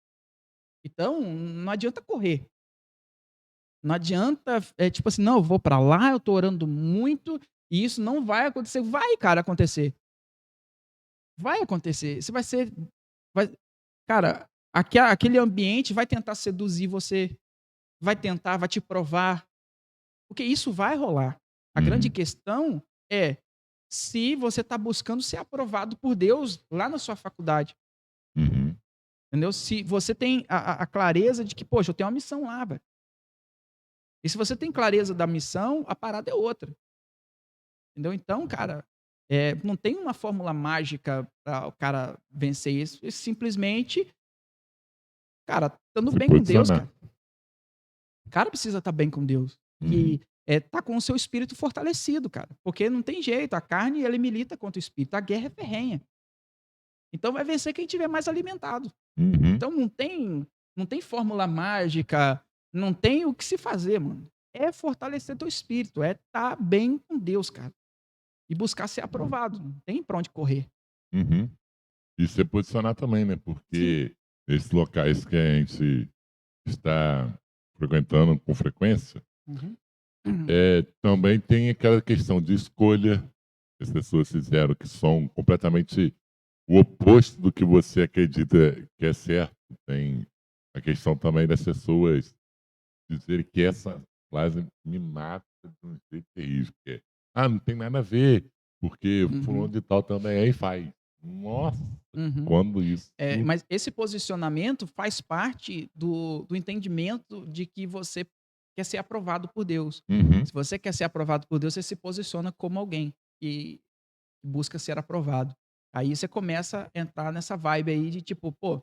Então, não adianta correr. Não adianta, tipo assim, não, eu vou para lá, eu tô orando muito, e isso não vai acontecer. Vai, cara, acontecer. Vai acontecer. Você vai ser. Vai, cara, aquele ambiente vai tentar seduzir você, vai te provar, porque isso vai rolar. A grande Uhum. questão é se você está buscando ser aprovado por Deus lá na sua faculdade. Uhum. Entendeu? Se você tem a clareza de que, poxa, eu tenho uma missão lá, velho. E se você tem clareza da missão, a parada é outra. Entendeu? Então, cara, não tem uma fórmula mágica para o cara vencer isso. É simplesmente, cara, estando Se bem com Deus, posicionar. cara. O cara precisa estar bem com Deus. Uhum. E tá com o seu espírito fortalecido, cara. Porque não tem jeito. A carne, ele milita contra o espírito. A guerra é ferrenha. Então vai vencer quem tiver mais alimentado. Uhum. Então não tem fórmula mágica, não tem o que se fazer, mano. É fortalecer teu espírito, é estar bem com Deus, cara. E buscar ser aprovado. Não tem pra onde correr. Uhum. E se posicionar também, né? Sim. Porque esses locais que a gente está frequentando com frequência, Uhum. também tem aquela questão de escolha que as pessoas fizeram, que são completamente o oposto do que você acredita que é certo. Tem a questão também das pessoas dizerem que essa frase me mata de um jeito terrível, que é Ah, não tem nada a ver, porque fulano Uhum, de tal também aí faz. Nossa, uhum. quando isso Mas esse posicionamento faz parte do entendimento de que você quer ser aprovado por Deus. Uhum, Se você quer ser aprovado por Deus, você se posiciona como alguém que busca ser aprovado. Aí você começa a entrar nessa vibe aí de tipo: "Pô,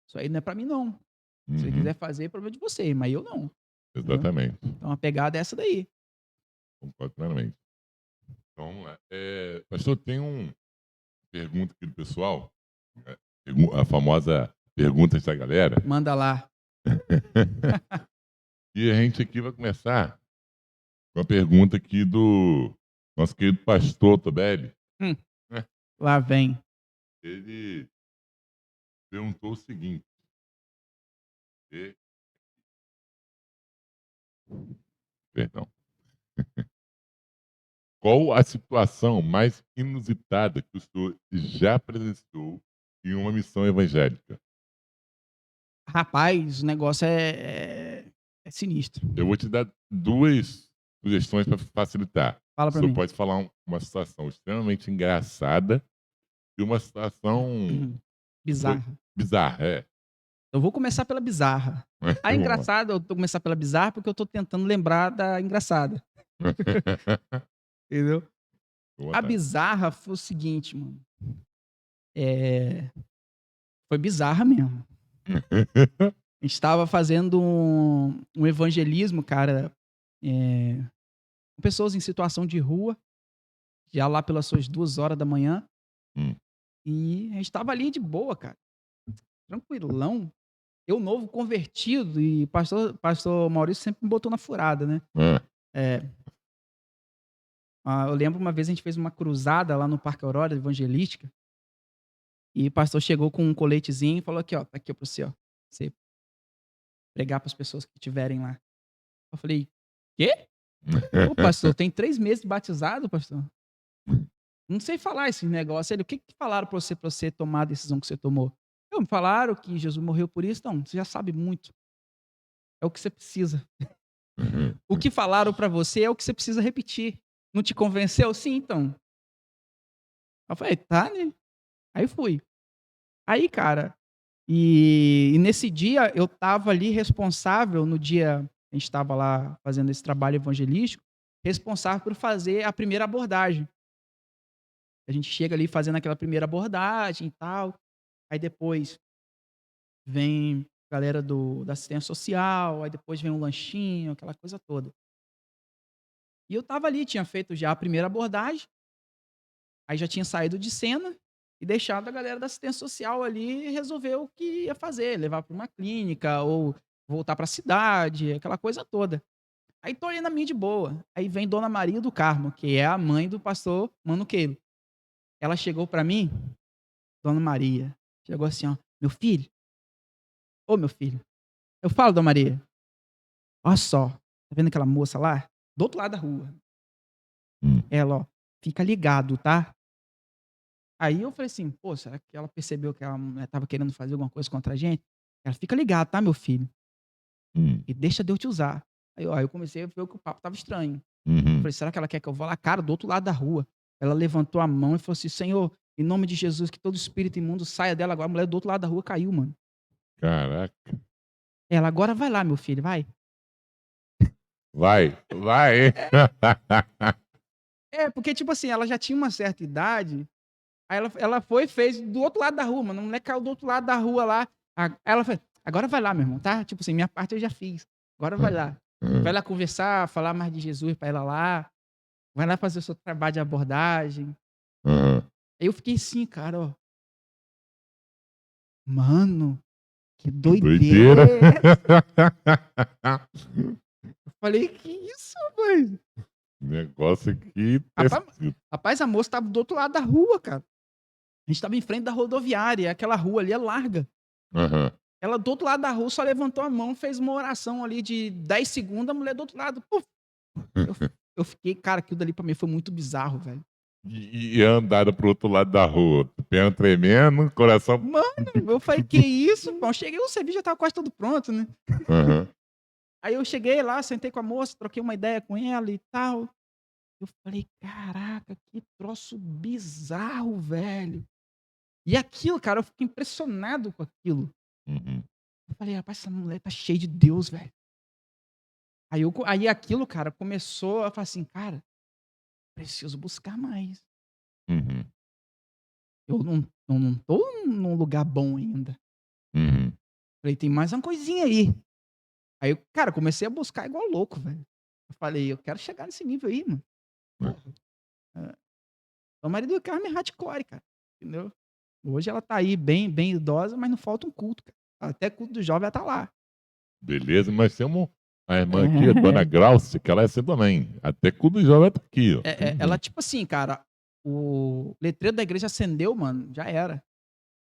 isso aí não é pra mim não. Se você uhum, quiser fazer, é problema de você, mas eu não", entendeu. exatamente, Então a pegada é essa daí. concordo plenamente. Então vamos lá. Pastor, tem uma pergunta aqui do pessoal, a famosa perguntas da galera, Manda lá. e a gente aqui vai começar com a pergunta aqui do nosso querido pastor Tobeli, Hum, né? lá vem. Ele perguntou o seguinte: e- perdão, qual a situação mais inusitada que o senhor já presenciou em uma missão evangélica? Rapaz, o negócio é sinistro. Eu vou te dar duas sugestões para facilitar. Fala O pra senhor mim. pode falar uma situação extremamente engraçada e uma situação que foi Bizarra. bizarra. É. Eu vou começar pela bizarra. A Vamos lá. engraçada, eu vou começar pela bizarra, porque eu tô tentando lembrar da engraçada, entendeu. Fique à A vontade. bizarra foi o seguinte, mano, eh, foi bizarra mesmo. A gente estava fazendo um evangelismo, cara, eh, com pessoas em situação de rua, já lá pelas suas 2 horas da manhã, Hum, e a gente estava ali de boa, cara, tranquilão. Eu novo convertido e pastor Maurício sempre me botou na furada, né. hã, É. Eu lembro uma vez a gente fez uma cruzada lá no Parque Aurora evangelística, e o pastor chegou com um coletezinho e falou: "Aqui, ó, tá aqui para você, ó, você pregar para as pessoas que estiverem lá". Eu falei: "Quê? Ô pastor, tem 3 meses de batizado, pastor. Não sei falar esse negócio". Ele: "O que que falaram pra você tomar a decisão que você tomou?". Eu: "Me falaram que Jesus morreu por isso". "Não, você já sabe muito, é o que você precisa. O que falaram pra você é o que você precisa repetir. Não te convenceu? Sim, então". Eu falei: "Tá, né". Aí fui. Aí, cara, e nesse dia eu estava ali responsável, no dia a gente estava lá fazendo esse trabalho evangelístico, responsável por fazer a primeira abordagem. A gente chega ali fazendo aquela primeira abordagem e tal, aí depois vem galera da assistência social, aí depois vem um lanchinho, aquela coisa toda. E eu estava ali, tinha feito já a primeira abordagem, aí já tinha saído de cena e deixado a galera da assistência social ali resolver o que ia fazer, levar para uma clínica ou voltar para a cidade, aquela coisa toda. Aí tô ali na minha de boa. Aí vem Dona Maria do Carmo, que é a mãe do pastor Mano Queiro. Ela chegou para mim, Dona Maria, chegou assim, ó: "Meu filho, ô meu filho". Eu falo: "Dona Maria, olha só, tá vendo aquela moça lá? Do outro lado da rua. hum, Ela, ó, fica ligado, tá?". Aí eu falei assim: "Pô, será que ela percebeu que a mulher estava querendo fazer alguma coisa contra a gente?". Ela: "Fica ligado, tá, meu filho, hum, e deixa Deus te usar". Aí eu comecei a ver que o papo estava estranho. Eu uhum. falei: "Será que ela quer que eu vá lá?". Cara, do outro lado da rua. Ela levantou a mão e falou assim: "Senhor, em nome de Jesus, que todo espírito imundo saia dela agora". A mulher do outro lado da rua caiu, mano. Caraca. Ela: "Agora vai lá, meu filho, vai". Vai, vai. É, porque, tipo assim, ela já tinha uma certa idade, aí ela foi e fez do outro lado da rua, mano. A mulher caiu do outro lado da rua lá. Aí ela falou: "Agora vai lá, meu irmão, tá? Tipo assim, minha parte eu já fiz. Agora vai lá. Vai lá conversar, falar mais de Jesus pra ela lá. Vai lá fazer o seu trabalho de abordagem". Aham. Aí eu fiquei assim, cara, ó: "Mano, que Que doideira. doideira é essa?". Eu falei: "Que isso, mano?". Negócio aqui Rapa esquisito. Rapaz, a moça estava do outro lado da rua, cara. A gente estava em frente da rodoviária, aquela rua ali é larga. Aham. Ela do outro lado da rua só levantou a mão, fez uma oração ali de 10 segundos, a mulher do outro lado, puf. Eu eu fiquei, cara, aquilo dali pra mim foi muito bizarro, velho. E andaram pro outro lado da rua, perna tremendo, coração. Mano, eu falei: "Que isso, pô". Eu cheguei, o serviço já estava quase todo pronto, né. Aham. Aí eu cheguei lá, sentei com a moça, troquei uma ideia com ela e tal. Eu falei: "Caraca, que troço bizarro, velho". E aquilo, cara, eu fiquei impressionado com aquilo. Uhum. Eu falei: "Rapaz, essa mulher tá cheia de Deus, velho". Aí aquilo, cara, começou a falar assim: "Cara, preciso buscar mais. Uhum. Eu não tô num lugar bom ainda". Uhum. Falei: "Tem mais uma coisinha aí". Aí eu, cara, comecei a buscar igual louco, velho. Eu falei: "Eu quero chegar nesse nível aí, mano". É. Porra, a marido do Carmen é hardcore, cara, entendeu. Hoje ela tá aí bem idosa, mas não falta um culto, cara. Até culto do jovem ela tá lá. Beleza, mas temos a irmã aqui, a dona É. Glaucia, que ela é assim também. Até quando o jovem tá aqui, ó. Ela Uhum. tipo assim, cara, o letreiro da igreja acendeu, mano, já era.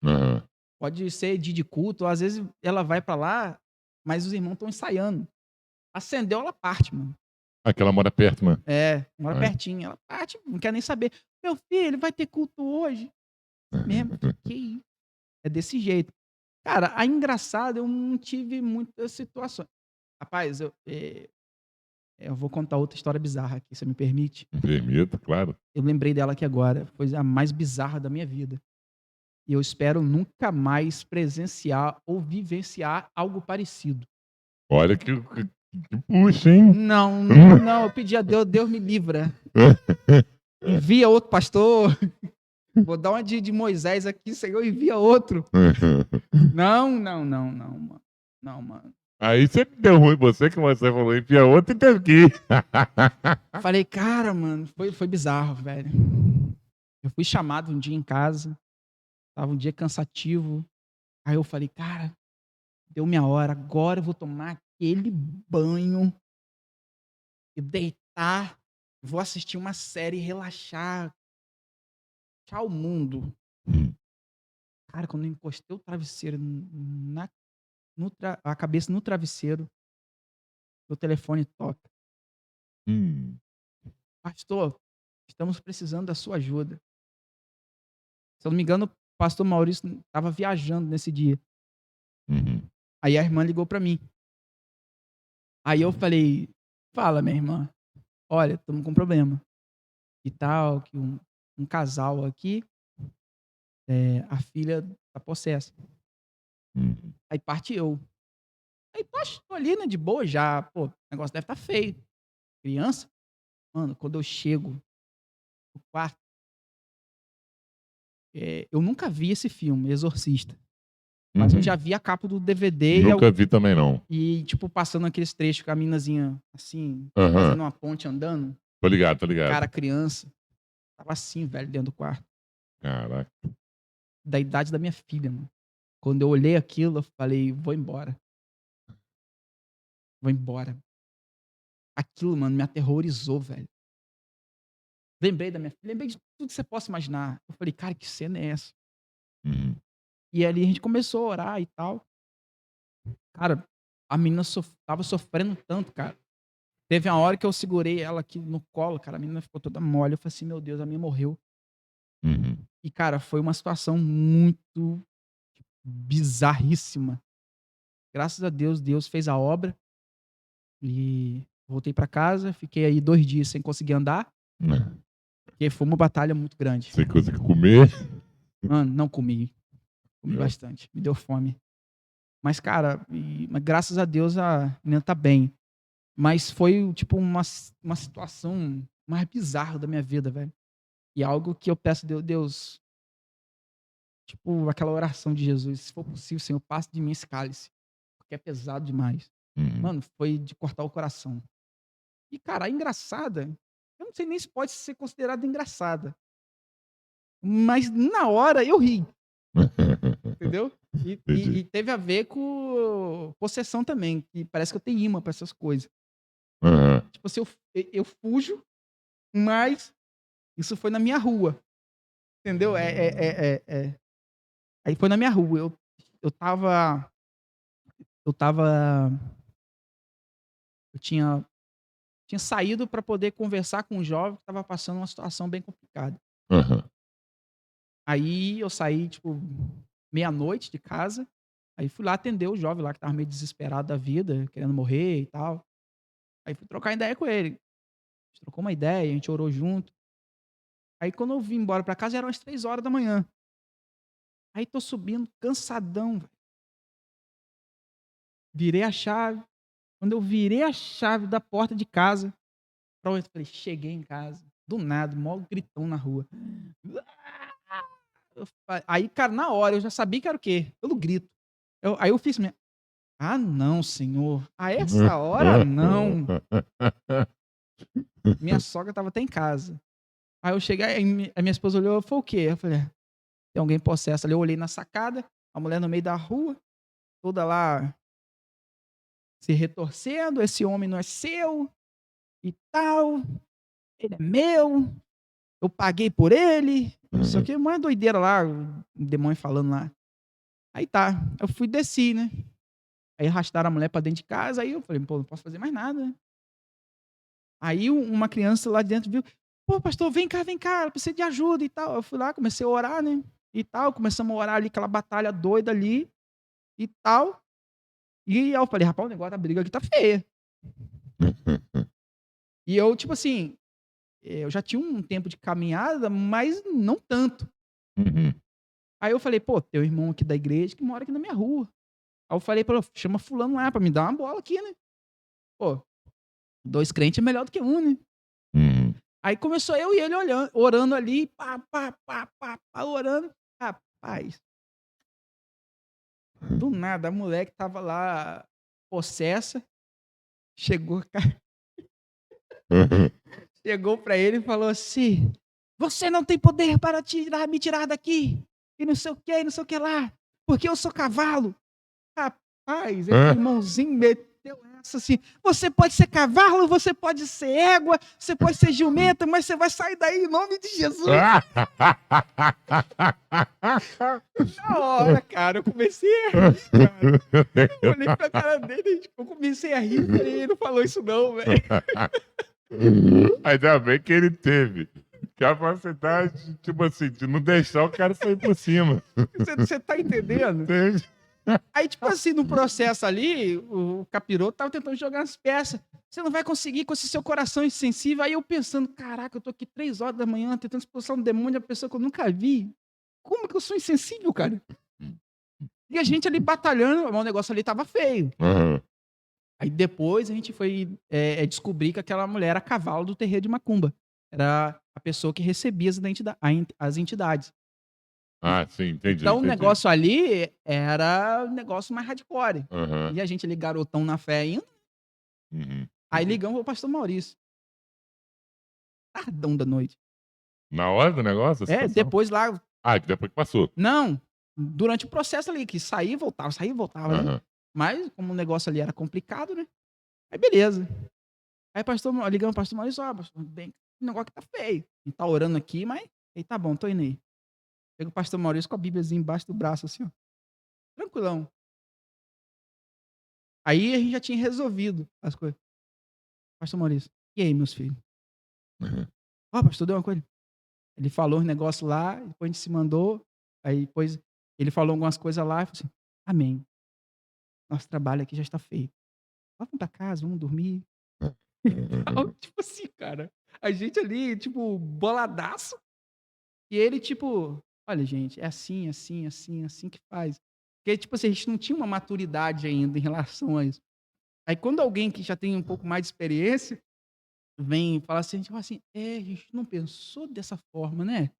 Aham. Pode ser dia de culto, ou às vezes ela vai pra lá, mas os irmãos estão ensaiando. Acendeu, ela parte, mano. Aquela mora perto, mano. É, mora Ai. pertinho. Ela parte, não quer nem saber. "Meu filho, vai ter culto hoje?" Mesmo? Que isso? É desse jeito. Cara, a engraçado, eu não tive muitas situações. Rapaz, eu vou contar outra história bizarra aqui, você me permite? Permito, claro. Eu lembrei dela aqui agora, foi a mais bizarra da minha vida. E eu espero nunca mais presenciar ou vivenciar algo parecido. Olha que puxa, hein? Não, não, não, eu pedi a Deus, Deus me livra. Envia outro pastor. Vou dar uma de Moisés aqui, Senhor, envia outro. Não, não, não, não, mano. Não, mano. Aí sempre deu ruim você, que você falou, enfia outro e teve que ir. Falei, cara, mano, foi bizarro, velho. Eu fui chamado um dia em casa, tava um dia cansativo. Aí eu falei, cara, deu minha hora, agora eu vou tomar aquele banho e deitar, vou assistir uma série, relaxar, tchau mundo. Cara, quando eu encostei o travesseiro na, a cabeça no travesseiro, o telefone toca. Hum. Pastor, estamos precisando da sua ajuda. Se eu não me engano, o pastor Maurício estava viajando nesse dia. Uhum. Aí a irmã ligou para mim. Aí eu falei, fala, minha irmã, olha, estamos com um problema. E tal, que um casal aqui, a filha tá possessa. Uhum. Aí parte eu. Aí, poxa, tô ali, né, de boa já. Pô, o negócio deve estar feio. Criança? Mano, quando eu chego no quarto, eu nunca vi esse filme, Exorcista. Mas eu já Uhum. vi a capa do DVD Nunca vi também, não. tipo, passando aqueles trechos com a minazinha, assim, Aham. fazendo uma ponte andando. Tô ligado, tô Cara, ligado. criança. Tava assim, velho, dentro do quarto. Caraca. Da idade da minha filha, mano. Quando eu olhei aquilo, eu falei, vou embora. Vou embora. Aquilo, mano, me aterrorizou, velho. Lembrei da minha filha, lembrei de tudo que você possa imaginar. Eu falei, cara, que cena é essa? Uhum. E ali a gente começou a orar e tal. Cara, a menina tava sofrendo tanto, cara. Teve uma hora que eu segurei ela aqui no colo, cara, a menina ficou toda mole. Eu falei assim, meu Deus, a minha morreu. Uhum. E, cara, foi uma situação muito bizarríssima. Graças a Deus, Deus fez a obra e voltei pra casa. Fiquei aí 2 dias sem conseguir andar, É. porque foi uma batalha muito grande. Sem conseguir comer. Mano, não comi. Comi É. bastante. Me deu fome. Mas, cara, mas graças a Deus a menina tá bem. Mas foi, tipo, uma situação mais bizarra da minha vida, velho. E algo que eu peço, Deus, tipo, aquela oração de Jesus: "Se for possível, Senhor, passe de mim esse cálice, porque é pesado demais". Uhum. Mano, foi de cortar o coração. E, cara, a engraçada, eu não sei nem se pode ser considerada engraçada, mas na hora eu ri, entendeu? E Entendi. teve a ver com possessão também, que parece que eu tenho imã pra essas coisas. Aham. Tipo assim, eu fujo, mas isso foi na minha rua, entendeu? Aí foi na minha rua, eu estava eu estava eu tinha saído para poder conversar com um jovem que estava passando uma situação bem complicada. Aham. Aí eu saí, tipo, meia-noite de casa, aí fui lá atender o jovem lá que estava meio desesperado da vida, querendo morrer e tal. Aí fui trocar ideia com ele. trocou uma ideia, a gente orou junto. Aí quando eu vim embora pra casa, eram as 3 horas da manhã. Aí tô subindo, cansadão, velho. Virei a chave. Quando eu virei a chave da porta de casa, pronto, falei, cheguei em casa. Do nada, mó gritão na rua. Aí, cara, na hora, eu já sabia que era o quê? Pelo grito. Aí eu fiz mesmo. Ah, não, senhor. A essa hora, não. Minha sogra estava até em casa. Aí eu cheguei, a minha esposa olhou, foi o quê? Eu falei, tem alguém possesso ali. Eu olhei na sacada, a mulher no meio da rua, toda lá se retorcendo, esse homem não é seu e tal, ele é meu, eu paguei por ele, não sei o que, uma doideira lá, o demônio falando lá. Aí tá, eu fui desci, né? Aí arrastaram a mulher pra dentro de casa, aí eu falei, pô, não posso fazer mais nada, né? Aí uma criança lá dentro viu, pô, pastor, vem cá, ela precisa de ajuda e tal. Eu fui lá, comecei a orar, né? E tal, começamos a orar ali, aquela batalha doida ali e tal. E aí eu falei, rapaz, o negócio da briga aqui tá feia. E eu, tipo assim, eu já tinha um tempo de caminhada, mas não tanto. Uhum. Aí eu falei, pô, tem um irmão aqui da igreja que mora aqui na minha rua. Aí eu falei pra ele, chama fulano lá pra me dar uma bola aqui, né? Pô, 2 crentes é melhor do que um, né? Uhum. Aí começou eu e ele orando ali, pá, orando. Rapaz, do nada, a mulher que tava lá possessa, chegou, chegou pra ele e falou assim: "Você não tem poder para me tirar daqui, e não sei o que, e não sei o que lá, porque eu sou cavalo". Rapaz, esse irmãozinho meteu essa assim: "Você pode ser cavalo, você pode ser égua, você pode ser jumenta, mas você vai sair daí em nome de Jesus". Na hora, cara, eu comecei a rir, cara. Eu olhei pra cara dele, tipo, eu comecei a rir, eu falei: "Ele não falou isso não, velho". Ainda bem que ele teve capacidade, tipo assim, de não deixar o cara sair por cima. Você tá entendendo? Entende? Aí, tipo assim, no processo ali, o capiroto tava tentando jogar as peças. Você não vai conseguir com esse seu coração insensível. Aí eu pensando, caraca, eu tô aqui 3 horas da manhã tentando expulsar um demônio da pessoa que eu nunca vi. Como que eu sou insensível, cara? E a gente ali batalhando, mas o negócio ali tava feio. Uhum. Aí depois a gente foi descobrir que aquela mulher era cavalo do terreiro de Macumba. Era a pessoa que recebia as entidades. Ah, sim, entendi, Então o entendi. negócio ali era um negócio mais hardcore. Uhum. E a gente ali garotão na fé ainda. Uhum. Aí Entendi. ligamos pro pastor Maurício. Tardão da noite. Na hora do negócio, a situação? Depois lá. Ah, que depois que passou. Não, durante o processo ali, que saía e voltava, né? Aham. Mas, como o negócio ali era complicado, né? Aí beleza. Aí ligamos pro pastor Maurício, ó, pastor, bem, o negócio aqui tá feio. A gente tá orando aqui, mas. Aí tá bom, tô indo aí. Chega o pastor Maurício com a Bíbliazinha embaixo do braço, assim, ó. Tranquilão. Aí a gente já tinha resolvido as coisas. Pastor Maurício, e aí, meus filhos? Uhum. Ó, pastor, deu uma coisa. Ele falou um negócio lá, depois a gente se mandou, aí depois ele falou algumas coisas lá e falou assim: "Amém. Nosso trabalho aqui já está feito. Vamos pra casa, vamos dormir". Tipo assim, cara, a gente ali, tipo, boladaço, e ele, tipo: "Olha, gente, é assim, assim, assim, assim que faz". Porque, tipo assim, a gente não tinha uma maturidade ainda em relação a isso. Aí quando alguém que já tem um pouco mais de experiência vem e fala assim, a gente fala assim: "É, a gente não pensou dessa forma, né?".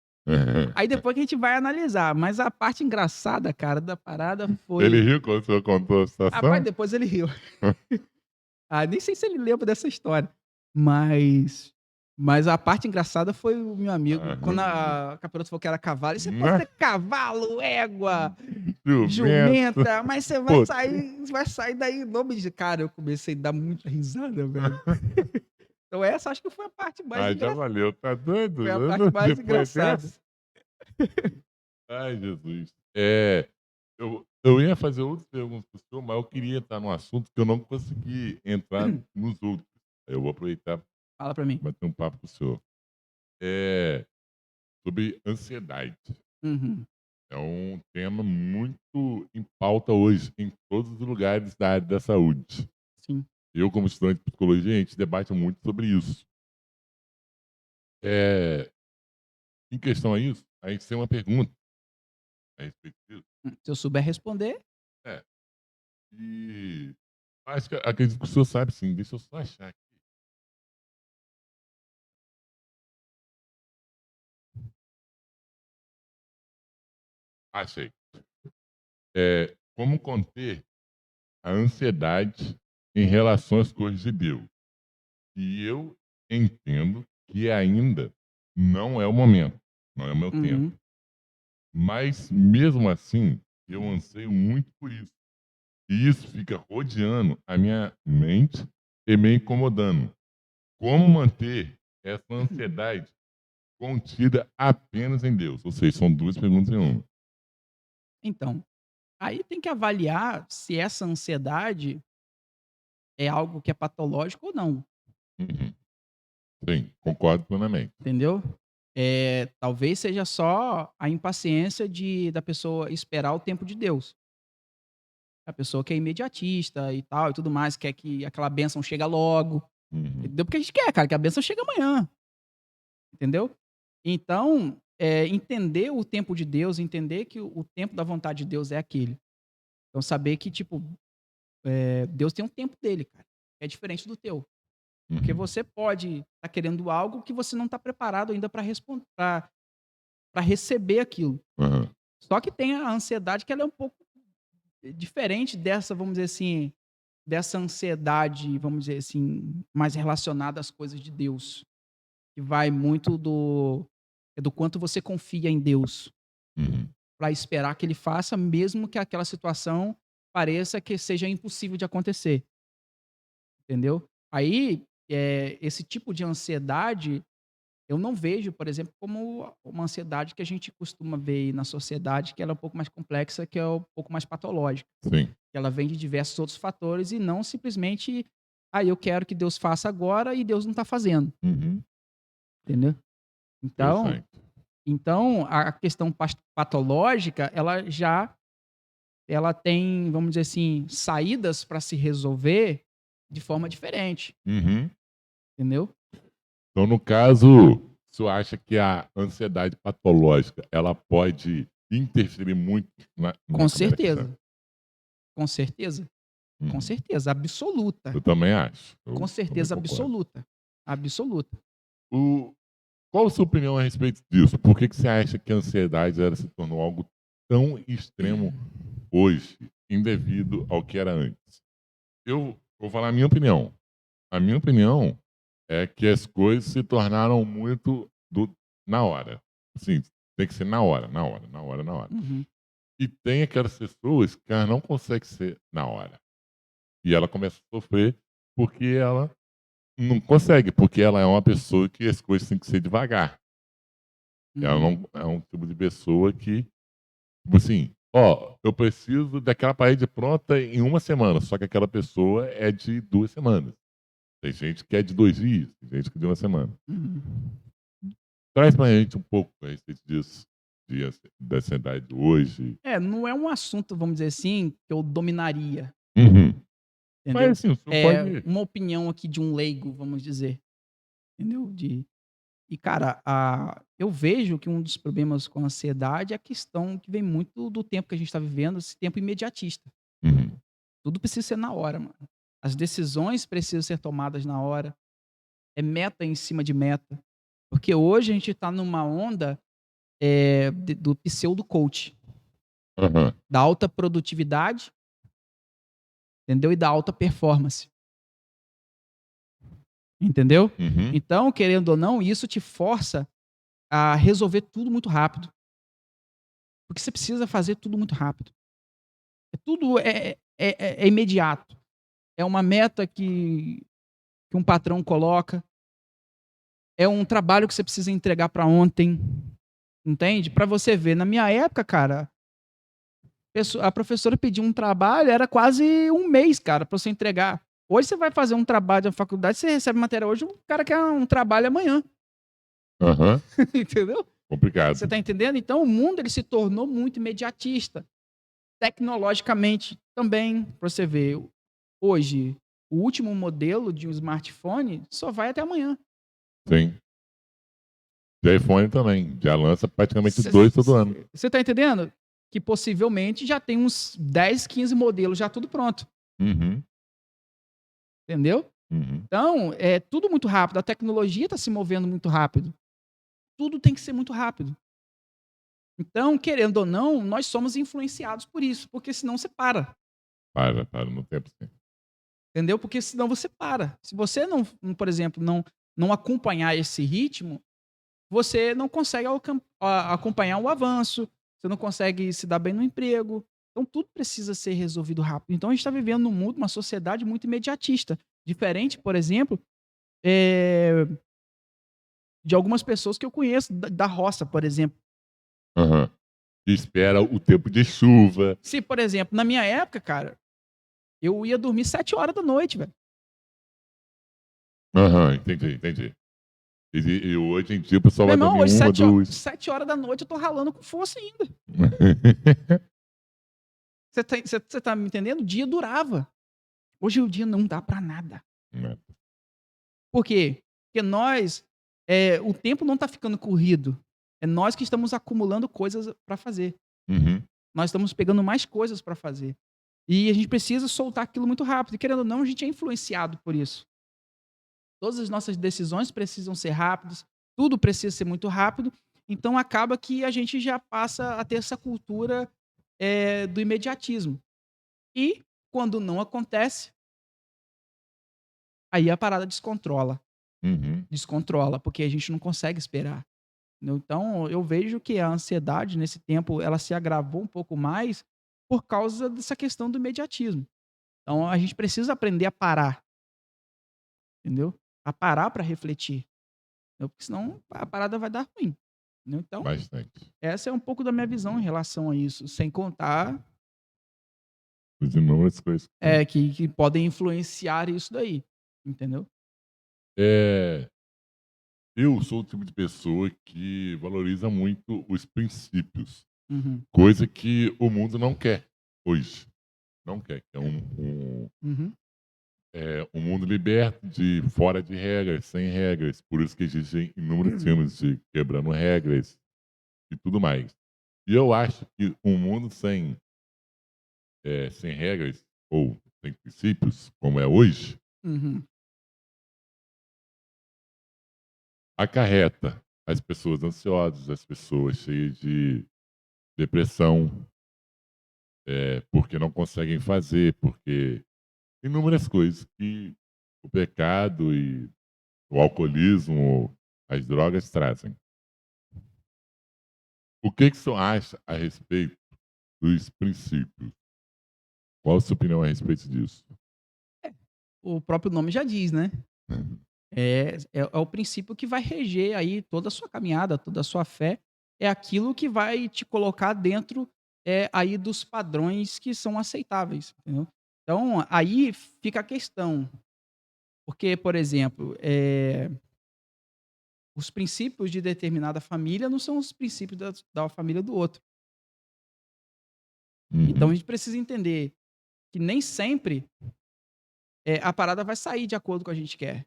Aí depois que a gente vai analisar, mas a parte engraçada, cara, da parada Ele foi, riu quando o senhor contou a rapaz, situação? depois ele riu. Ah, nem sei se ele lembra dessa história, mas a parte engraçada foi o meu amigo, quando Aham. a capiroto falou que era cavalo, "Você pode Né? ser cavalo, égua, Jumento. jumenta, mas você Pô, vai sair daí em nome de". Cara, eu comecei a dar muita risada, velho. Então essa acho que foi a parte mais ah, já engraçada, valeu, tá doido? foi a parte mais Depois engraçada. dessa? Ai, Jesus. Eu ia fazer outras perguntas para o senhor, mas eu queria entrar num assunto que eu não consegui entrar nos outros. Eu vou aproveitar para Fala pra mim. bater um papo com o senhor. É sobre ansiedade. Uhum, É um tema muito em pauta hoje, em todos os lugares da área da saúde. sim. Eu, como estudante de psicologia, a gente debate muito sobre isso. É, em questão a isso, a gente tem uma pergunta a respeito disso. Se eu souber responder, É, e acho que acredito que o senhor sabe sim. Deixa eu só achar aqui. Achei. Como conter a ansiedade em relação às coisas de Deus. E eu entendo que ainda não é o momento, não é o meu tempo. uhum. Mas mesmo assim, eu anseio muito por isso. E isso fica rodeando a minha mente e me incomodando. Como manter essa ansiedade contida apenas em Deus? Ou seja, são duas perguntas em uma. Então, aí tem que avaliar se essa ansiedade é algo que é patológico ou não, Uhum. Sim, concordo plenamente. entendeu? Talvez seja só a impaciência da pessoa esperar o tempo de Deus. A pessoa que é imediatista e tal e tudo mais, quer que aquela bênção chega logo, Uhum. entendeu? Porque a gente quer, cara, que a bênção chegue amanhã, entendeu? Então, entender o tempo de Deus, entender que o tempo da vontade de Deus é aquele. Então, saber que, tipo, Deus tem um tempo dele, cara, é diferente do teu. Porque Uhum. você pode estar querendo algo que você não está preparado ainda para responder, para receber aquilo. Aham. Só que tem a ansiedade que ela é um pouco diferente dessa, vamos dizer assim, dessa ansiedade, vamos dizer assim, mais relacionada às coisas de Deus, que vai muito do quanto você confia em Deus, Uhum. para esperar que ele faça, mesmo que aquela situação pareça que seja impossível de acontecer, entendeu? Aí, esse tipo de ansiedade, eu não vejo, por exemplo, como uma ansiedade que a gente costuma ver aí na sociedade, que ela é um pouco mais complexa, que é um pouco mais patológica. Sim. Que ela vem de diversos outros fatores e não simplesmente: "Ah, eu quero que Deus faça agora", e Deus não está fazendo, Uhum. entendeu? Então Interessante. então a questão patológica, ela tem, vamos dizer assim, saídas para se resolver de forma diferente, Uhum. entendeu? Então, no caso, o senhor acha que a ansiedade patológica, ela pode interferir muito Com numa caminhada cristã? certeza, com certeza, com Uhum. certeza absoluta, Eu também acho. com Eu também certeza concordo. absoluta, absoluta. O Qual a sua opinião a respeito disso? Por que você acha que a ansiedade ela se tornou algo tão extremo hoje, indevido ao que era antes? Eu vou falar a minha opinião. A minha opinião é que as coisas se tornaram muito na hora. Assim, tem que ser na hora, na hora, na hora, na hora. Uhum, E tem aquelas pessoas que ela não consegue ser na hora. E ela começa a sofrer porque ela não consegue, porque ela é uma pessoa que as coisas têm que ser devagar. Ela uhum. não é um tipo de pessoa que, tipo assim, ó, eu preciso daquela parede pronta em uma semana, só que aquela pessoa é de 2 semanas. Tem gente que é de 2 dias, tem gente que é de uma semana. Uhum. Traz pra gente um pouco a respeito disso, da ansiedade hoje. Não é um assunto, vamos dizer assim, que eu dominaria, Uhum. Mas entendeu? assim, o senhor É pode. uma opinião aqui de um leigo, vamos dizer, entendeu? Cara, eu vejo que um dos problemas com a ansiedade é a questão que vem muito do tempo que a gente está vivendo, esse tempo imediatista. Uhum. Tudo precisa ser na hora, mano. As decisões precisam ser tomadas na hora. É meta em cima de meta. Porque hoje a gente está numa onda do pseudo-coach, Aham. da alta produtividade, entendeu? E da alta performance, entendeu? Uhum. Então, querendo ou não, isso te força a resolver tudo muito rápido. Porque você precisa fazer tudo muito rápido. Tudo é imediato. É uma meta que um patrão coloca, é um trabalho que você precisa entregar para ontem, entende? Para você ver, na minha época, cara, a professora pedia um trabalho, era quase um mês, cara, para você entregar. Hoje você vai fazer um trabalho na faculdade, você recebe matéria hoje, o cara quer um trabalho amanhã, Aham. entendeu? Você Complicado. está entendendo? Então o mundo ele se tornou muito imediatista, tecnologicamente também, para você ver. Hoje, o último modelo de um smartphone só vai até amanhã. Sim. De iPhone também. Já lança praticamente 2 todo ano. Você tá entendendo? Que possivelmente já tem uns 10, 15 modelos já tudo pronto. Uhum, Entendeu? uhum. Então, é tudo muito rápido. A tecnologia está se movendo muito rápido. Tudo tem que ser muito rápido. Então, querendo ou não, nós somos influenciados por isso, porque senão você para. Para no tempo, sim. Entendeu? Porque senão você para. Se você por exemplo, não acompanhar esse ritmo, você não consegue acompanhar o avanço, você não consegue se dar bem no emprego. Então, tudo precisa ser resolvido rápido. Então, a gente está vivendo num mundo, uma sociedade muito imediatista. Diferente, por exemplo, eh, de algumas pessoas que eu conheço, da roça, por exemplo. Aham. E espera o tempo de chuva. Se, por exemplo, na minha época, cara, eu ia dormir 7 horas da noite, velho. Aham, entendi. E hoje em dia o pessoal Meu vai irmão, dormir hoje, 1, 7 horas, 2. 7 horas da noite, eu tô ralando com força ainda. Você tá me entendendo? O dia durava. Hoje o dia não dá pra nada. Por quê? Porque o tempo não tá ficando corrido. É nós que estamos acumulando coisas para fazer. Uhum. Nós estamos pegando mais coisas para fazer. E a gente precisa soltar aquilo muito rápido. E querendo ou não, a gente é influenciado por isso. Todas as nossas decisões precisam ser rápidas, tudo precisa ser muito rápido. Então acaba que a gente já passa a ter essa cultura do imediatismo. E quando não acontece, aí a parada descontrola. Uhum. Descontrola, porque a gente não consegue esperar. Entendeu? Então, eu vejo que a ansiedade nesse tempo, ela se agravou um pouco mais por causa dessa questão do imediatismo. Então, a gente precisa aprender a parar, entendeu? A parar para refletir, entendeu? Porque senão a parada vai dar ruim. Entendeu? Então, Bastante. essa é um pouco da minha visão em relação a isso, sem contar As inúmeras coisas que tem. que podem influenciar isso daí, entendeu? É, eu sou o tipo de pessoa que valoriza muito os princípios, Uhum, coisa que o mundo não quer hoje. Não quer, que é uhum, um mundo liberto, de fora de regras, sem regras. Por isso que existem inúmeros filmes de quebrando regras e tudo mais. E eu acho que um mundo sem regras ou sem princípios, como é hoje, uhum, acarreta as pessoas ansiosas, as pessoas cheias de depressão, porque não conseguem fazer, porque inúmeras coisas que o pecado e o alcoolismo, as drogas trazem. O que você acha a respeito dos princípios? Qual a sua opinião a respeito disso? O próprio nome já diz, né? É o princípio que vai reger aí toda a sua caminhada, toda a sua fé. É aquilo que vai te colocar dentro aí dos padrões que são aceitáveis, entendeu? Então, aí fica a questão. Porque, por exemplo, os princípios de determinada família não são os princípios da família do outro. Então, a Uhum, gente precisa entender que nem sempre a parada vai sair de acordo com o que a gente quer.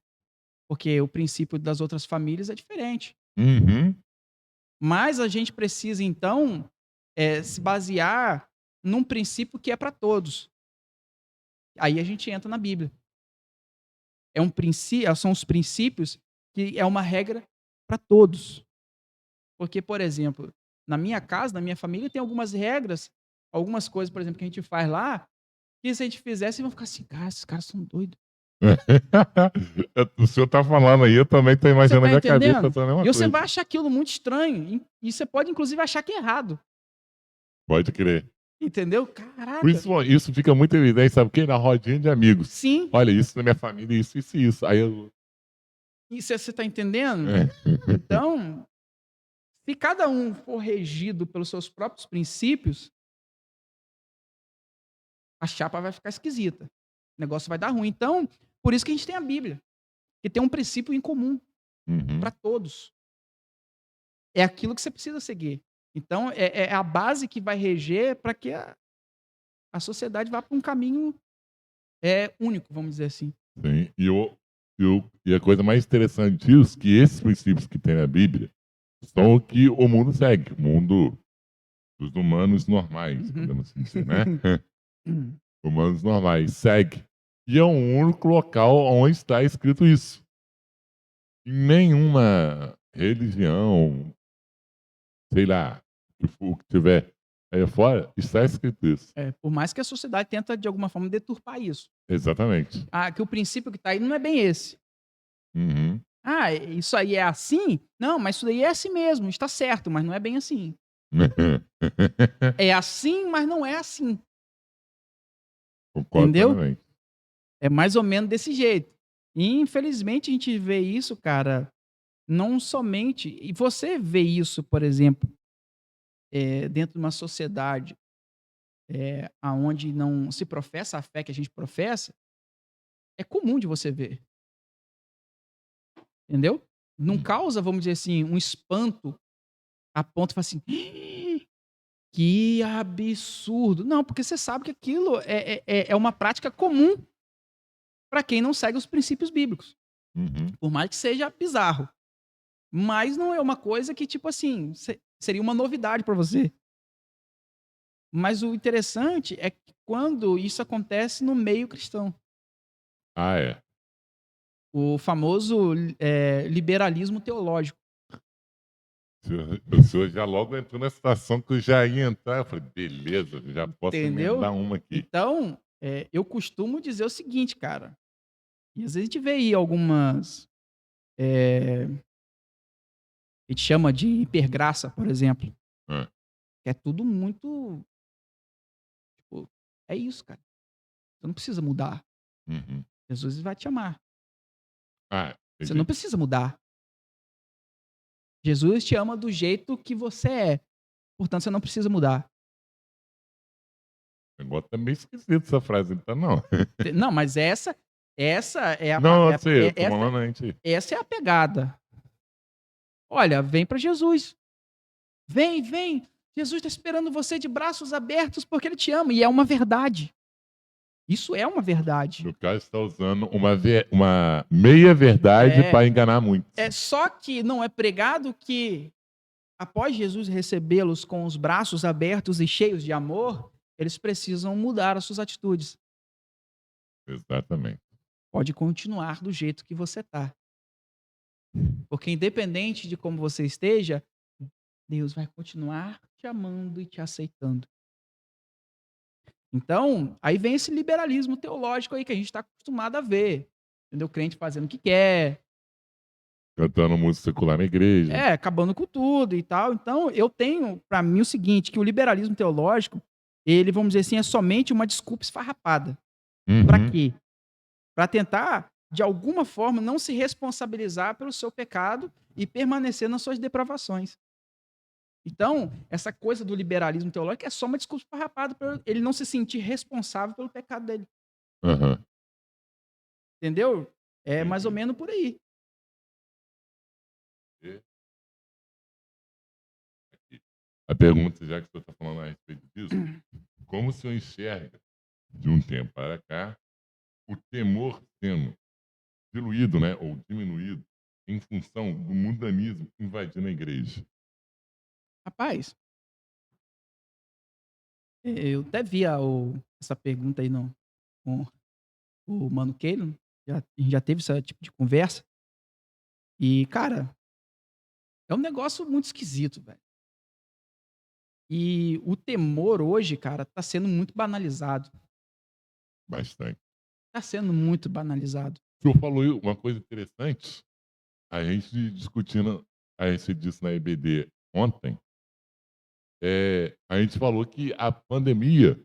Porque o princípio das outras famílias é diferente. uhum, Mas a gente precisa, então, se basear num princípio que é para todos. Aí a gente entra na Bíblia. São os princípios que é uma regra para todos. Porque, por exemplo, na minha casa, na minha família, tem algumas regras, algumas coisas, por exemplo, que a gente faz lá, que se a gente fizesse, vão ficar assim, cara, esses caras são doidos. O senhor está falando aí, eu também estou Você imaginando na tá minha cabeça entendendo? a mesma E você coisa. vai achar aquilo muito estranho. E você pode, inclusive, achar que é errado. Pode crer. Entendeu? Caraca. Isso fica muito evidente, sabe o quê? Na rodinha de amigos. Sim. Olha, isso na minha família, isso e isso. Aí eu. E você tá entendendo? É. Então, se cada um for regido pelos seus próprios princípios, a chapa vai ficar esquisita. O negócio vai dar ruim. Então, por isso que a gente tem a Bíblia, que tem um princípio em comum para Uhum. todos. É aquilo que você precisa seguir. Então, é a base que vai reger para que a sociedade vá para um caminho único, vamos dizer assim. Sim. E a coisa mais interessante disso, que esses princípios que tem na Bíblia, são o que o mundo segue, o mundo dos humanos normais, Uhum. podemos assim dizer, né? Humanos normais, segue. E é o único local onde está escrito isso. Em nenhuma religião, sei lá, o que tiver aí fora, está escrito isso. Por mais que a sociedade tenta, de alguma forma, deturpar isso. Exatamente. Ah, que o princípio que está aí não é bem esse. Uhum. Ah, isso aí é assim? Não, mas isso daí é assim mesmo, está certo, mas não é bem assim. É assim, mas não é assim, Concordo entendeu? plenamente. É mais ou menos desse jeito. E infelizmente a gente vê isso, cara, não somente e você vê isso, por exemplo, dentro de uma sociedade, aonde não se professa a fé que a gente professa, é comum de você ver, entendeu? Não Hum. causa, vamos dizer assim, um espanto a ponto de falar assim: "Ih, que absurdo". Não, porque você sabe que aquilo é uma prática comum para quem não segue os princípios bíblicos, Uhum. por mais que seja bizarro. Mas não é uma coisa que, tipo assim, seria uma novidade para você. Mas o interessante é que quando isso acontece no meio cristão. Ah, é. O famoso, liberalismo teológico, O senhor já logo entrou na situação que eu já ia entrar. Eu falei, beleza, já posso entendeu? emendar uma aqui. Então, eu costumo dizer o seguinte, cara, e às vezes a gente vê aí algumas, a gente chama de hipergraça, por exemplo, Ah, que é tudo muito, tipo, é isso, cara. Você não precisa mudar. uhum. Jesus vai te amar. Ah, Você não entendi. precisa mudar. Jesus te ama do jeito que você é. Portanto, você não precisa mudar. O negócio tá meio esquisito essa frase, então não. Não, mas essa é Não, eu sei, eu tô falando a gente. essa é a pegada. Olha, vem para Jesus. Vem, vem. Jesus está esperando você de braços abertos porque ele te ama e é uma verdade. Isso é uma verdade. No caso, está usando uma meia-verdade É, para enganar muitos. só que não é pregado que após Jesus recebê-los com os braços abertos e cheios de amor, eles precisam mudar as suas atitudes. Exatamente. Pode continuar do jeito que você está. Porque independente de como você esteja, Deus vai continuar te amando e te aceitando. Então, aí vem esse liberalismo teológico aí que a gente está acostumado a ver. Entendeu? O crente fazendo o que quer, Cantando música secular na igreja. acabando com tudo e tal. Então, eu tenho para mim o seguinte, que o liberalismo teológico, ele, vamos dizer assim, é somente uma desculpa esfarrapada. Para Uhum. quê? Para tentar, de alguma forma, não se responsabilizar pelo seu pecado e permanecer nas suas depravações. Então, essa coisa do liberalismo teológico é só uma desculpa esfarrapada para ele não se sentir responsável pelo pecado dele. Aham. Entendeu? É mais ou Entendi. menos por aí. E aqui, a pergunta, já que o senhor está falando a respeito disso, como o senhor enxerga, de um tempo para cá, o temor sendo diluído, né, ou diminuído, em função do mundanismo invadindo a igreja? Rapaz, eu até vi essa pergunta aí com o Mano Keylor, a gente já teve esse tipo de conversa, e, cara, é um negócio muito esquisito, velho. E o temor hoje, cara, tá sendo muito banalizado. Bastante. Tá sendo muito banalizado. O senhor falou aí uma coisa interessante, a gente discutindo a respeito disso na EBD ontem, a gente falou que a pandemia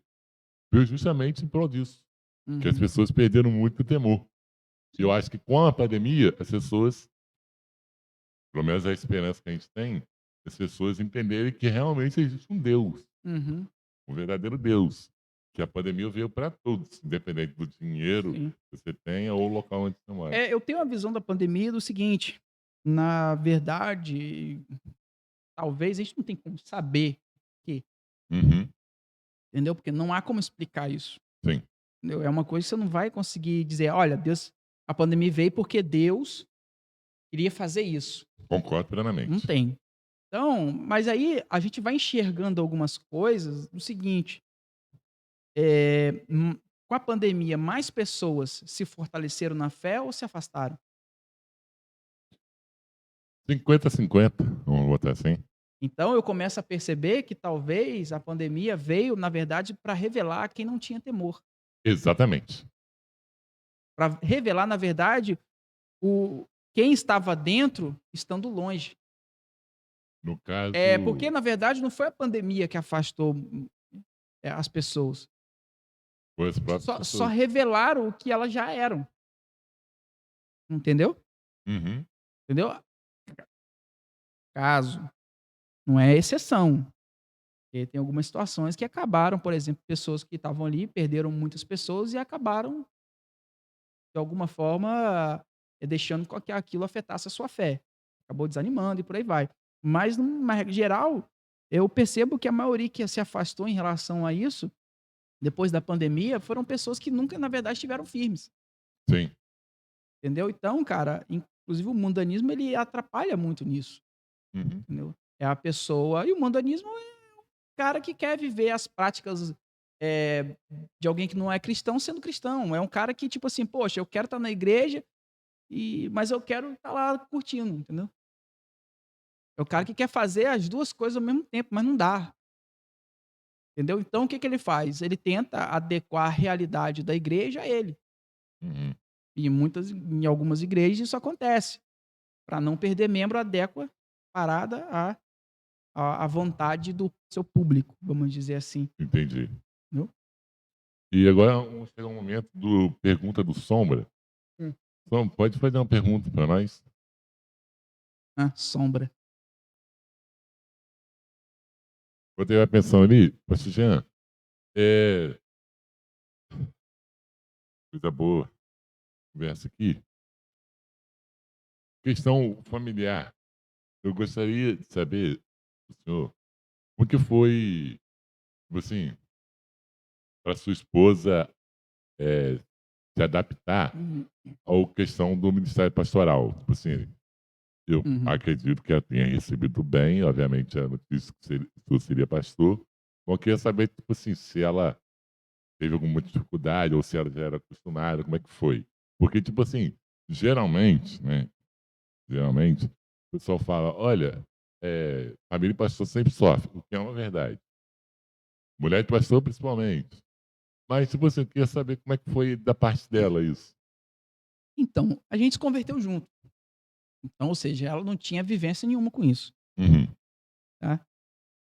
veio justamente em prol disso, que as Uhum, pessoas perderam muito o temor. E eu sim. acho que com a pandemia, as pessoas, pelo menos a esperança que a gente tem, as pessoas entenderem que realmente existe um Deus, Uhum, um verdadeiro Deus, que a pandemia veio para todos, independente do dinheiro sim. que você tenha ou o local onde você mora. Eu tenho a visão da pandemia do seguinte, na verdade, talvez a gente não tem como saber que, Uhum, entendeu? Porque não há como explicar isso, sim, entendeu? É uma coisa que você não vai conseguir dizer: "Olha, Deus a pandemia veio porque Deus queria fazer isso". concordo Não plenamente. tem. Então, mas aí a gente vai enxergando algumas coisas do seguinte, com a pandemia, mais pessoas se fortaleceram na fé ou se afastaram? 50-50, vamos botar assim. Então eu começo a perceber que talvez a pandemia veio, na verdade, para revelar quem não tinha temor, Exatamente. para revelar, na verdade, o quem estava dentro estando longe. No Porque caso, na verdade não foi a pandemia que afastou, as pessoas, foi as próprias só pessoas. revelaram o que elas já eram, entendeu? Uhum. Entendeu? Caso, não é exceção, porque tem algumas situações que acabaram, por exemplo, pessoas que estavam ali, perderam muitas pessoas e acabaram, de alguma forma, deixando com que aquilo afetasse a sua fé. Acabou desanimando e por aí vai. Mas, numa regra geral, eu percebo que a maioria que se afastou em relação a isso, depois da pandemia, foram pessoas que nunca, na verdade, estiveram firmes, Sim. entendeu? Então, cara, inclusive o mundanismo, ele atrapalha muito nisso, Uhum. entendeu? É a pessoa e o mundanismo é o cara que quer viver as práticas, eh, de alguém que não é cristão sendo cristão. É um cara que, tipo assim: "Poxa, eu quero estar na igreja, mas eu quero estar lá curtindo", entendeu? É o cara que quer fazer as 2 coisas ao mesmo tempo, mas não dá, entendeu? Então o que que ele faz? Ele tenta adequar a realidade da igreja a ele. Uhum. E em algumas igrejas isso acontece. Para não perder membro, adequa parada à vontade do seu público, vamos dizer assim, Entendi. entendeu? E agora vamos chegar um momento do pergunta do Sombra. Hum. Sombra, pode fazer uma pergunta para nós? Sombra. Enquanto ele vai pensando ali, pastor Jean, é, coisa boa, conversa aqui. Questão familiar. Eu gostaria de saber do senhor como que foi, tipo assim, para sua esposa eh, se adaptar Uhum, à questão do ministério pastoral. Tipo assim, eu uhum. acredito que ela tenha recebido bem, obviamente, a notícia que eu seria pastor. Mas eu queria saber, tipo assim, se ela teve alguma dificuldade ou se ela já era acostumada, como é que foi? Porque, tipo assim, geralmente, né? Geralmente, o pessoal fala, olha, família de pastor sempre sofre, o que é uma verdade. Mulher de pastor, principalmente. Mas, tipo assim, eu queria saber como é que foi da parte dela isso. Então, a gente se converteu junto. Então, ou seja, ela não tinha vivência nenhuma com isso, Uhum, tá.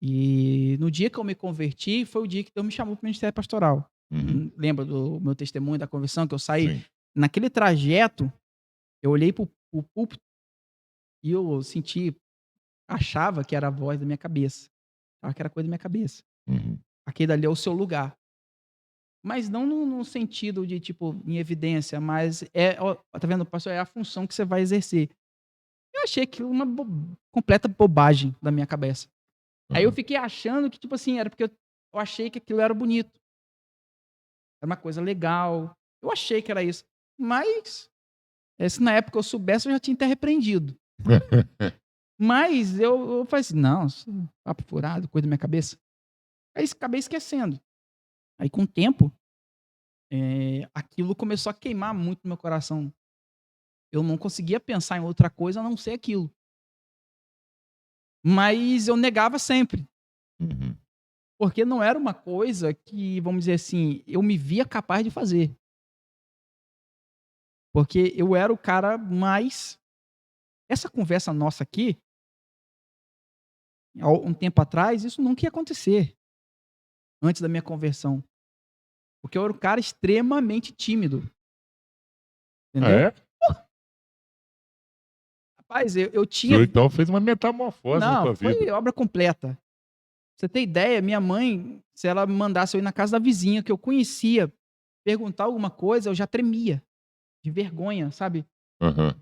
E no dia que eu me converti, foi o dia que Deus me chamou para o ministério pastoral. uhum, Lembra do meu testemunho da conversão que eu saí? sim. Naquele trajeto, eu olhei para o púlpito e eu senti, achava que era a voz da minha cabeça, achava que era coisa da minha cabeça. Uhum, Aquele dali é o seu lugar. Mas não no sentido de, tipo, em evidência, mas ó, tá vendo, pastor, é a função que você vai exercer. Eu achei aquilo uma completa bobagem da minha cabeça. Aí eu aham, fiquei achando que, tipo assim, era porque eu achei que aquilo era bonito, era uma coisa legal, eu achei que era isso. Mas, se na época eu soubesse, eu já tinha até repreendido. Mas eu falei assim: "Não, isso é papo furado, coisa da minha cabeça". Aí acabei esquecendo. Aí com o tempo, aquilo começou a queimar muito no meu coração. Eu não conseguia pensar em outra coisa a não ser aquilo. Mas eu negava sempre, uhum, porque não era uma coisa que, vamos dizer assim, eu me via capaz de fazer. Porque eu era o cara mais essa conversa nossa aqui, há um tempo atrás, isso nunca ia acontecer, antes da minha conversão. Porque eu era um cara extremamente tímido, ah, entendeu? é? Rapaz, eu O senhor tinha então fez uma metamorfose na não, sua vida. foi obra completa. Pra você ter ideia, minha mãe, se ela me mandasse eu ir na casa da vizinha que eu conhecia, perguntar alguma coisa, eu já tremia, de vergonha, sabe? Aham,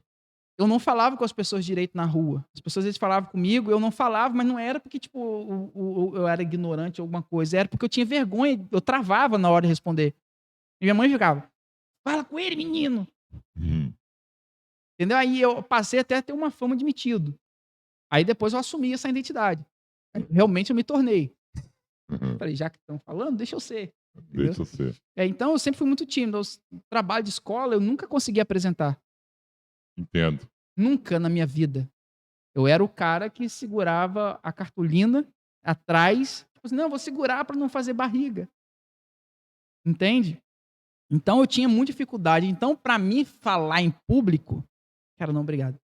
Eu não falava com as pessoas direito na rua. As pessoas às vezes falavam comigo, eu não falava, mas não era porque, tipo, eu era ignorante ou alguma coisa, era porque eu tinha vergonha, eu travava na hora de responder. E minha mãe ficava: "Fala com ele, menino", uhum, entendeu? Aí eu passei até a ter uma fama de metido. Aí depois eu assumi essa identidade. Realmente eu me tornei. Uhum. Falei, já que estão falando, deixa eu ser. Entendeu? Deixa eu ser. Então eu sempre fui muito tímido. Trabalho de escola eu nunca consegui apresentar. Entendo. Nunca na minha vida. Eu era o cara que segurava a cartolina atrás. Tipo assim, não, vou segurar para não fazer barriga. Entende? Então eu tinha muita dificuldade. Então, para mim, falar em público. Cara, não, obrigado.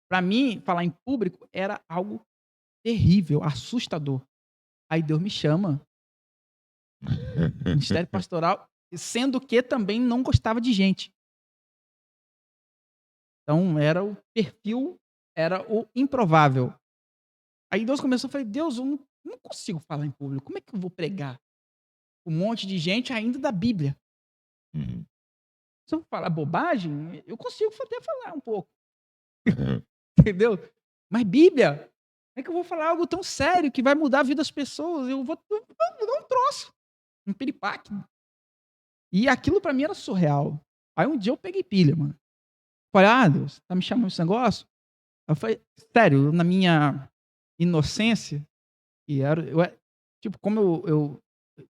Para mim, falar em público era algo terrível, assustador. Aí Deus me chama, ministério pastoral, sendo que também não gostava de gente. Então, era o perfil, era o improvável. Aí Deus começou, eu falei, Deus, eu não consigo falar em público. Como é que eu vou pregar? Um monte de gente ainda da Bíblia. Uhum. Se eu falar bobagem, eu consigo até falar um pouco. Uhum. Entendeu? Mas Bíblia, como é que eu vou falar algo tão sério que vai mudar a vida das pessoas? Eu vou dar um troço, um piripaque. E aquilo pra mim era surreal. Aí um dia eu peguei pilha, mano. Falei, Deus, tá me chamando esse negócio? Eu falei, sério, na minha inocência, e tipo, como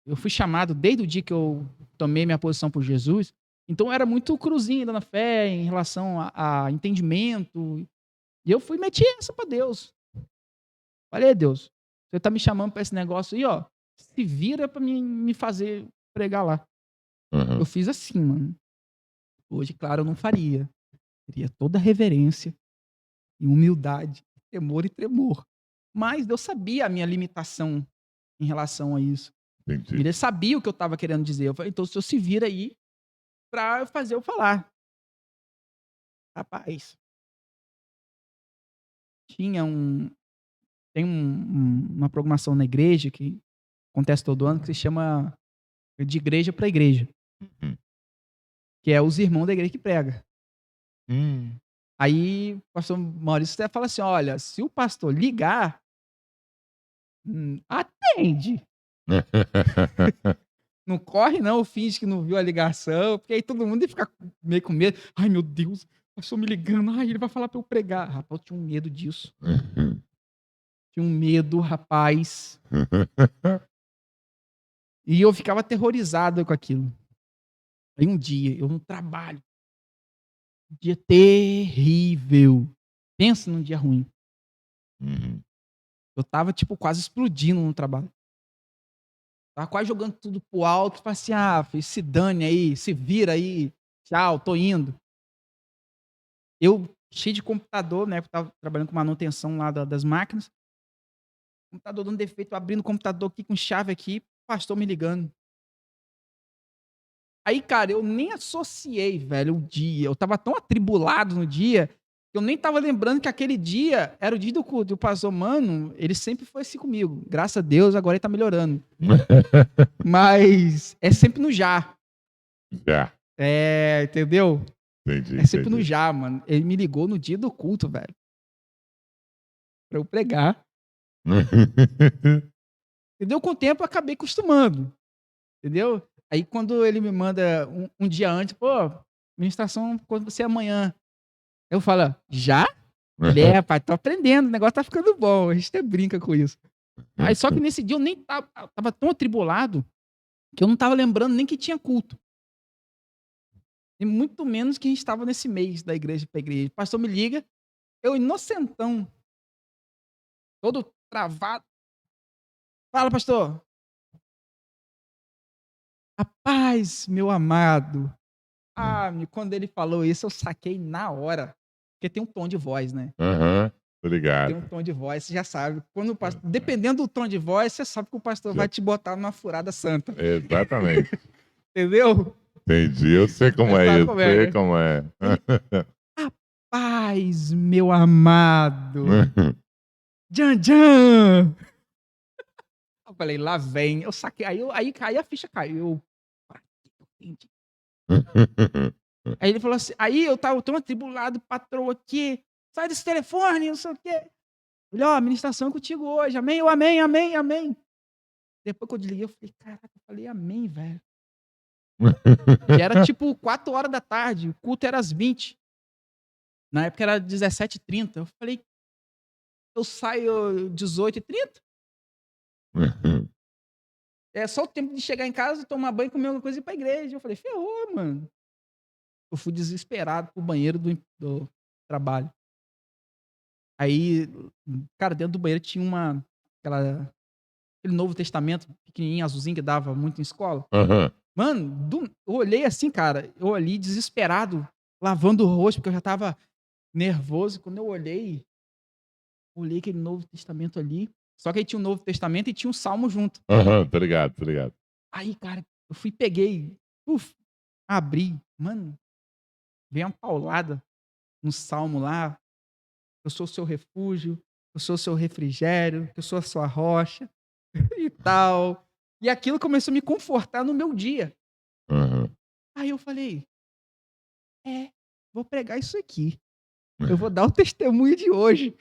eu fui chamado desde o dia que eu tomei minha posição por Jesus, então eu era muito cruzinho ainda na fé, em relação a entendimento. E eu fui meter essa pra Deus. Falei, Deus, você tá me chamando pra esse negócio aí, ó. Se vira pra me fazer pregar lá. Uhum. Eu fiz assim, mano. Hoje, claro, eu não faria. Teria toda a reverência e humildade, temor e tremor. Mas Deus sabia a minha limitação em relação a isso. Entendi. Ele sabia o que eu estava querendo dizer. Eu falei, então o senhor se vira aí pra fazer eu falar. Rapaz, tem uma programação na igreja que acontece todo ano que se chama de igreja para igreja, Uhum. que é os irmãos da igreja que prega. Hum. Aí o pastor Maurício até fala assim, olha, se o pastor ligar, atende. Não corre não, finge que não viu a ligação, porque aí todo mundo ia ficar meio com medo. Ai, meu Deus, o pastor me ligando, ai, ele vai falar para eu pregar. Rapaz, eu tinha um medo disso. Uhum. Tinha um medo, rapaz. E eu ficava aterrorizado com aquilo. Aí um dia, eu no trabalho, um dia terrível. Pensa num dia ruim. Uhum. Eu tava, tipo, quase explodindo no trabalho. Tava quase jogando tudo pro alto. Falei assim, filho, se dane aí, se vira aí. Tchau, tô indo. Eu, cheio de computador, né? Eu tava trabalhando com manutenção lá das máquinas. Computador dando defeito, abrindo o computador aqui com chave aqui. Pastor me ligando. Aí, cara, eu nem associei, velho, o dia. Eu tava tão atribulado no dia que eu nem tava lembrando que aquele dia era o dia do culto. E o pastor, mano, ele sempre foi assim comigo. Graças a Deus, agora ele tá melhorando. Mas é sempre no já. Já. Entendeu? Entendi. É sempre no já, mano. Ele me ligou no dia do culto, velho. Pra eu pregar. Entendeu? Com o tempo eu acabei acostumando. Entendeu? Aí quando ele me manda um dia antes, pô, ministração quando você é amanhã. Eu falo, já? Ele rapaz, tô aprendendo, o negócio tá ficando bom. A gente até brinca com isso. Aí só que nesse dia eu nem tava tão atribulado que eu não tava lembrando nem que tinha culto. E muito menos que a gente estava nesse mês da igreja pra igreja. O pastor me liga, eu inocentão, todo travado. Fala, pastor. Rapaz, meu amado. Quando ele falou isso, eu saquei na hora. Porque tem um tom de voz, né? Aham, tô Tem ligado. um tom de voz, você já sabe. Quando o pastor, dependendo do tom de voz, você sabe que o pastor Já- vai te botar numa furada santa. Exatamente. Entendeu? Entendi. Eu sei como Você é sabe isso. como Sei é, né? como é. Rapaz, meu amado. Tchan, tchan. Eu falei, lá vem. Eu saquei. Aí a ficha caiu. Entendi. Aí ele falou assim, aí eu tava tão atribulado, patroa aqui, sai desse telefone, não sei o quê. Ele, ó, administração contigo hoje, amém, eu amém, amém, amém. Depois que eu desliguei, eu falei, caraca, eu falei amém, velho. Já era tipo 4 horas da tarde, o culto era às 20. Na época era 17h30. Eu falei, eu saio 18h30. É só o tempo de chegar em casa, tomar banho, comer alguma coisa e ir pra igreja. Eu falei, ferrou, mano. Eu fui desesperado pro banheiro do trabalho. Aí, cara, dentro do banheiro tinha aquele Novo Testamento pequenininho, azulzinho, que dava muito em escola. Aham. Mano, eu olhei assim, cara, eu olhei desesperado, lavando o rosto, porque eu já tava nervoso. Quando eu olhei aquele Novo Testamento ali, só que aí tinha o Novo Testamento e tinha um Salmo junto. Aham, tá ligado, tá ligado. Aí, cara, eu fui, peguei, abri, mano, veio uma paulada no Salmo lá. Eu sou o seu refúgio, eu sou o seu refrigério, eu sou a sua rocha e tal. E aquilo começou a me confortar no meu dia. Aham. Aí eu falei, vou pregar isso aqui. Eu vou dar o testemunho de hoje.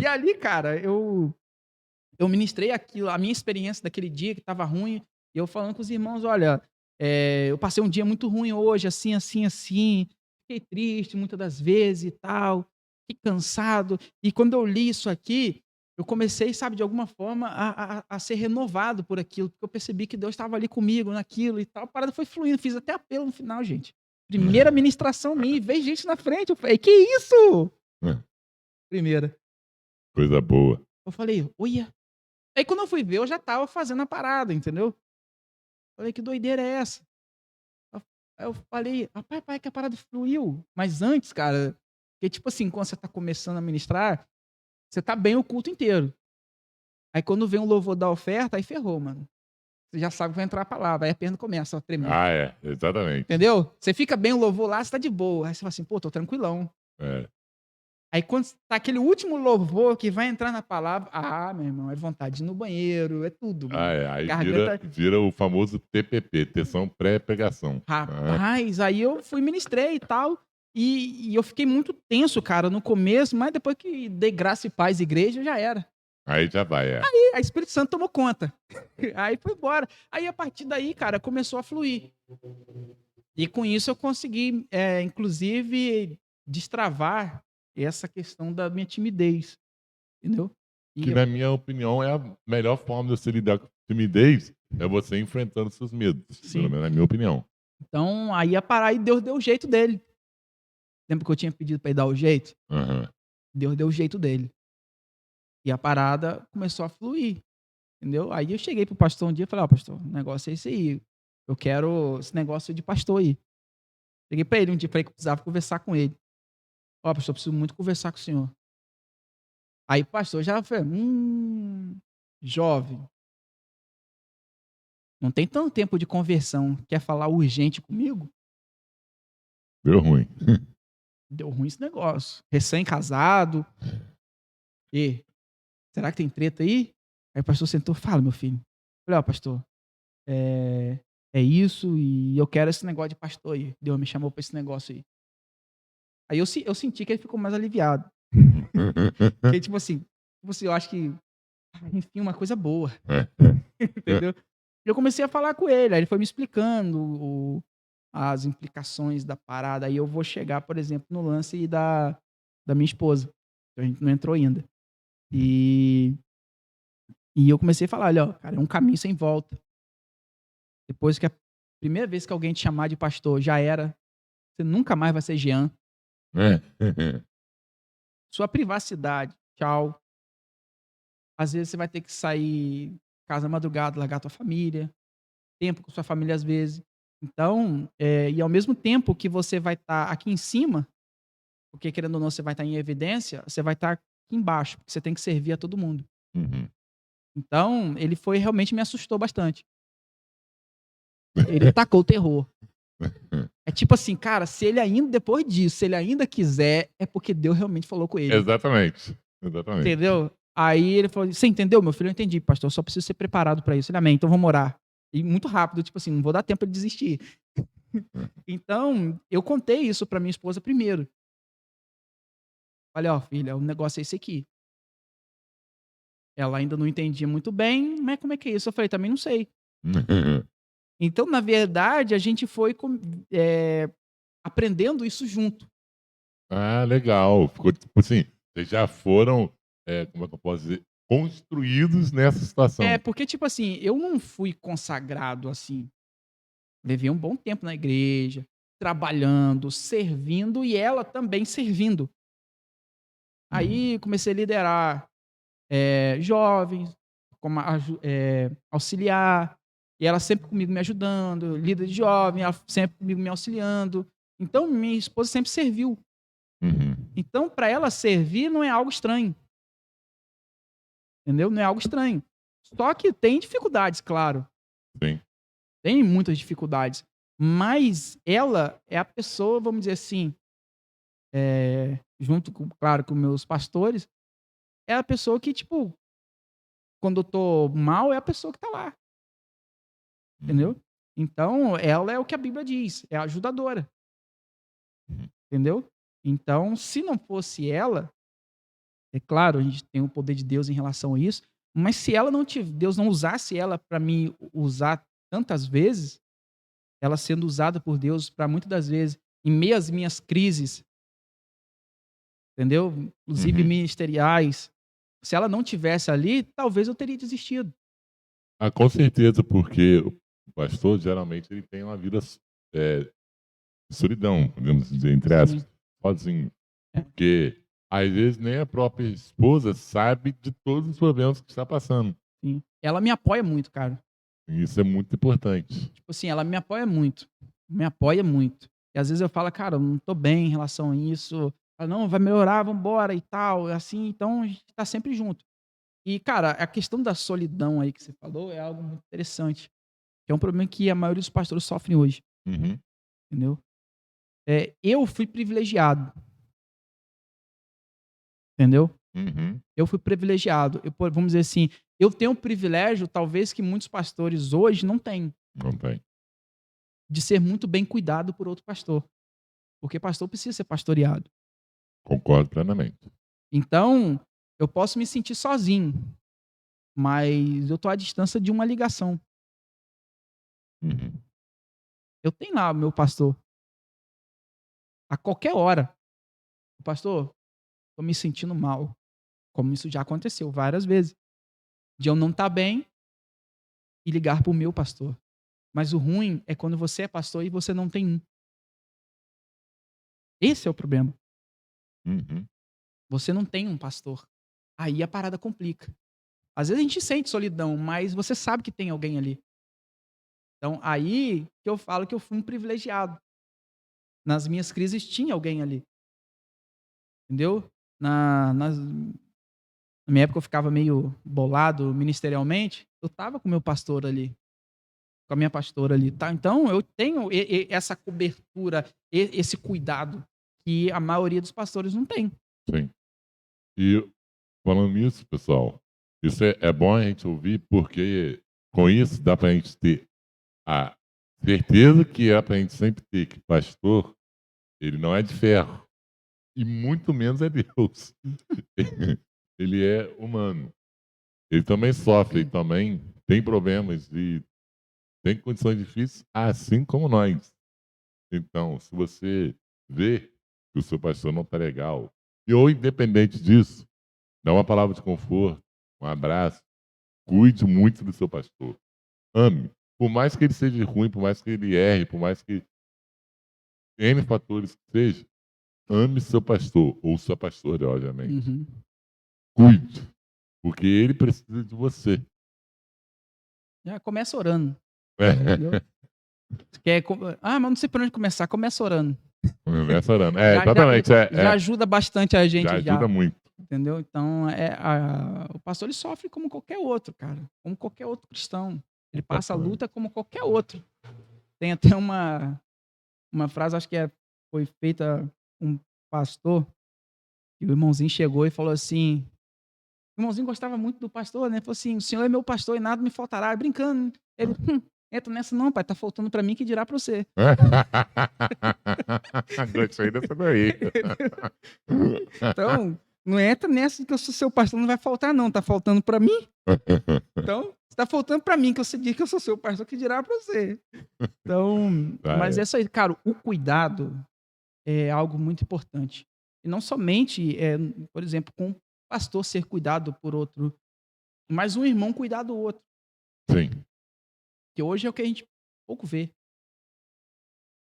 E ali, cara, eu ministrei aquilo, a minha experiência daquele dia que estava ruim, e eu falando com os irmãos, olha, eu passei um dia muito ruim hoje, assim, assim, assim, fiquei triste muitas das vezes e tal, fiquei cansado, e quando eu li isso aqui, eu comecei, sabe, de alguma forma, a ser renovado por aquilo, porque eu percebi que Deus estava ali comigo naquilo e tal, a parada foi fluindo, fiz até apelo no final, gente. Primeira ministração minha, e veio gente na frente, eu falei, que isso? Primeira. Coisa boa. Eu falei, olha. Aí quando eu fui ver, eu já estava fazendo a parada, entendeu? Falei, que doideira é essa? Aí eu falei, rapaz, pai, que a parada fluiu. Mas antes, cara, porque tipo assim, quando você tá começando a ministrar, você tá bem o culto inteiro. Aí quando vem o louvor da oferta, aí ferrou, mano. Você já sabe que vai entrar a palavra, aí a perna começa a tremer. Ah, é, exatamente. Entendeu? Você fica bem o louvor lá, você tá de boa. Aí você fala assim, pô, tô tranquilão. É. Aí quando tá aquele último louvor que vai entrar na palavra, meu irmão, é vontade de ir no banheiro, é tudo, Ah, mano. é. Aí Garganta. vira o famoso TPP, tensão pré-pregação. Rapaz, aí eu fui ministrei e tal, e eu fiquei muito tenso, cara, no começo, mas depois que dei graça e paz à igreja, já era. Aí já vai, é. E a Espírito Santo tomou conta. Aí foi embora. Aí a partir daí, cara, começou a fluir. E com isso eu consegui, inclusive, destravar essa questão da minha timidez, entendeu? Que, na minha opinião, é a melhor forma de você lidar com timidez, é você enfrentando seus medos. Sim. Pelo menos na minha opinião. Então, aí ia parar e Deus deu o jeito dele. Lembra que eu tinha pedido para ele dar o jeito? Aham. Deus deu o jeito dele. E a parada começou a fluir, entendeu? Aí eu cheguei pro pastor um dia e falei, pastor, o negócio é esse aí. Eu quero esse negócio de pastor aí. Cheguei para ele um dia, falei que eu precisava conversar com ele. Pastor, eu preciso muito conversar com o senhor. Aí o pastor já falou, jovem, não tem tanto tempo de conversão, quer falar urgente comigo? Deu ruim. Deu ruim esse negócio. Recém-casado. E será que tem treta aí? Aí o pastor sentou, fala, meu filho. Eu falei, pastor, é isso e eu quero esse negócio de pastor aí. Deus me chamou para esse negócio aí. Aí eu senti que ele ficou mais aliviado. Porque, tipo assim, eu acho que, enfim, uma coisa boa. Entendeu? E eu comecei a falar com ele, aí ele foi me explicando as implicações da parada. Aí eu vou chegar, por exemplo, no lance da minha esposa. A gente não entrou ainda. E eu comecei a falar, olha, cara, é um caminho sem volta. Depois que a primeira vez que alguém te chamar de pastor já era, você nunca mais vai ser Jean. Sua privacidade, tchau. Às vezes você vai ter que sair casa madrugada, largar tua família, tempo com sua família às vezes. Então, e ao mesmo tempo que você vai estar aqui em cima, porque querendo ou não você vai estar em evidência, você vai estar aqui embaixo, porque você tem que servir a todo mundo. Uhum. Então, ele realmente me assustou bastante. Ele tacou o terror. É tipo assim, cara, se ele ainda, depois disso, se ele ainda quiser, é porque Deus realmente falou com ele. Exatamente. Entendeu? Aí ele falou, você entendeu, meu filho? Eu entendi, pastor, eu só preciso ser preparado para isso. Ele, amém, então vamos orar. E muito rápido, tipo assim, não vou dar tempo de desistir. Então, eu contei isso para minha esposa primeiro. Falei, filha, o negócio é esse aqui. Ela ainda não entendia muito bem, mas como é que é isso? Eu falei, também não sei. Então, na verdade, a gente foi aprendendo isso junto. Ah, legal. Ficou tipo assim, vocês já foram como é que eu posso dizer? Construídos nessa situação. Porque, tipo assim, eu não fui consagrado assim. Levei um bom tempo na igreja, trabalhando, servindo e ela também servindo. Uhum. Aí comecei a liderar jovens, como auxiliar, e ela sempre comigo me ajudando, líder de jovem, ela sempre comigo me auxiliando. Então, minha esposa sempre serviu. Uhum. Então, para ela servir não é algo estranho, entendeu? Não é algo estranho. Só que tem dificuldades, claro. Sim. Tem muitas dificuldades. Mas ela é a pessoa, vamos dizer assim, junto com, claro, com meus pastores, é a pessoa que, tipo, quando eu tô mal, é a pessoa que tá lá, Uhum. entendeu? Então, ela é o que a Bíblia diz, é a ajudadora, Uhum. entendeu? Então, se não fosse ela, é claro, a gente tem o poder de Deus em relação a isso, mas se ela não tivesse, Deus não usasse ela para me usar tantas vezes, ela sendo usada por Deus para muitas das vezes, em meio às minhas crises, entendeu? Inclusive Uhum. ministeriais, se ela não tivesse ali, talvez eu teria desistido. Ah, com certeza, porque o pastor geralmente ele tem uma vida eh, de solidão, podemos dizer, entre Sim, aspas, sozinho. é, Porque às vezes nem a própria esposa sabe de todos os problemas que está passando. sim. Ela me apoia muito, cara. E isso é muito importante. Tipo assim, ela me apoia muito. Me apoia muito. E às vezes eu falo: "Cara, eu não tô bem em relação a isso". Ela: "Não, vai melhorar, vamos embora e tal", assim, então a gente tá sempre junto. E, cara, a questão da solidão aí que você falou é algo muito interessante, que é um problema que a maioria dos pastores sofrem hoje, Uhum. entendeu. Eu fui privilegiado, entendeu. Uhum. Eu fui privilegiado. Vamos dizer assim, eu tenho um privilégio talvez que muitos pastores hoje não têm, Não tem. de ser muito bem cuidado por outro pastor, porque pastor precisa ser pastoreado. Concordo plenamente. Então, eu posso me sentir sozinho, mas eu tô à distância de uma ligação. Uhum. Eu tenho lá o meu pastor, a qualquer hora: "Pastor, tô me sentindo mal", como isso já aconteceu várias vezes, de eu não estar bem e ligar para o meu pastor. Mas o ruim é quando você é pastor e você não tem um. Esse é o problema. Uhum. Você não tem um pastor. Aí a parada complica. Às vezes a gente sente solidão, mas você sabe que tem alguém ali. Então, aí que eu falo que eu fui um privilegiado. Nas minhas crises tinha alguém ali, entendeu? Na minha época eu ficava meio bolado ministerialmente, eu estava com o meu pastor ali, com a minha pastora ali, tá? Então eu tenho essa cobertura, esse cuidado que a maioria dos pastores não tem. Sim. E falando nisso, pessoal, isso é bom a gente ouvir, porque com isso dá para a gente ter a certeza que é para a gente sempre ter que pastor, ele não é de ferro e muito menos é Deus. Ele é humano. Ele também sofre, ele também tem problemas e tem condições difíceis, assim como nós. Então, se você vê que o seu pastor não está legal, e ou independente disso, dá uma palavra de conforto, um abraço, cuide muito do seu pastor. Ame. Por mais que ele seja ruim, por mais que ele erre, por mais que N fatores que seja, ame seu pastor, ou sua pastora, obviamente. Uhum. Cuide, porque ele precisa de você. Já começa orando, entendeu? É, Você quer mas não sei por onde começar, começa orando. começa orando. É, Já já exatamente. já ajuda bastante a Já gente ajuda já, muito. entendeu? Então, o pastor ele sofre como qualquer outro, cara, como qualquer outro cristão. Ele passa a Exatamente. luta como qualquer outro. Tem até uma frase, acho que foi feita um pastor, e o irmãozinho chegou e falou assim, o irmãozinho gostava muito do pastor, né, falou assim: "O senhor é meu pastor e nada me faltará", brincando, né. Ele: entra nessa não pai, tá faltando pra mim que dirá pra você". Gostei dessa daí. Então, não entra nessa que eu sou seu pastor, não vai faltar não, tá faltando pra mim, então, se tá faltando pra mim que você diz que eu sou seu pastor, que dirá pra você. Então, Ah, mas é. é isso aí, cara, o cuidado é algo muito importante. E não somente, por exemplo, com pastor ser cuidado por outro, mas um irmão cuidar do outro, Sim. que hoje é o que a gente pouco vê.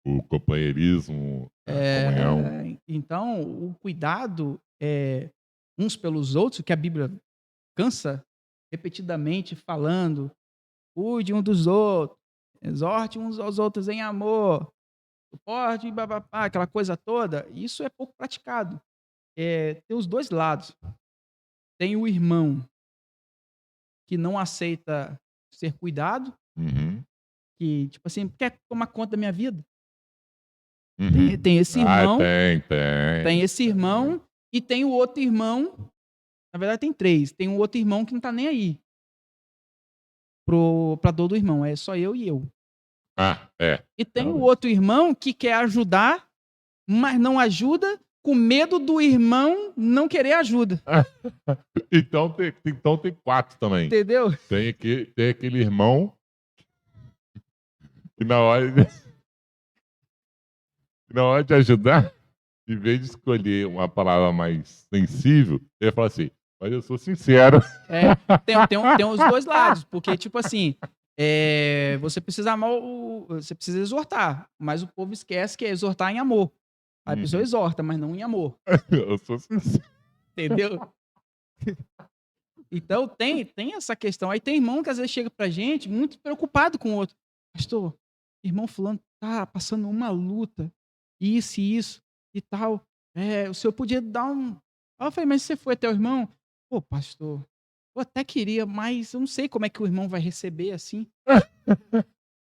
O companheirismo, a comunhão. Então, o cuidado uns pelos outros, que a Bíblia cansa repetidamente falando, cuide um dos outros, exorte uns aos outros em amor, suporte, bababá, aquela coisa toda, isso é pouco praticado. Tem os dois lados. Tem o irmão que não aceita ser cuidado, Uhum. que, tipo assim, quer tomar conta da minha vida. Uhum. Tem esse irmão, Tem. esse irmão, e tem o outro irmão, na verdade tem 3, tem um outro irmão que não tá nem aí pra dor do irmão, é só eu e eu. Ah, é. E tem o Realmente. outro irmão que quer ajudar, mas não ajuda, com medo do irmão não querer ajuda. Então tem 4 também. Entendeu? Tem aquele irmão que na hora de ajudar, em vez de escolher uma palavra mais sensível, ele fala assim, mas eu sou sincero. Tem os dois lados, porque, tipo assim, você precisa amar você precisa exortar, mas o povo esquece que é exortar em amor. Aí a pessoa Uhum. exorta, mas não em amor, Eu sou sincero. entendeu? Então tem essa questão. Aí tem irmão que às vezes chega pra gente muito preocupado com o outro. Pastor, irmão fulano tá passando uma luta, isso e isso e tal. O senhor podia dar um. Aí eu falei, mas você foi até o irmão? Pô, pastor, eu até queria, mas eu não sei como é que o irmão vai receber assim.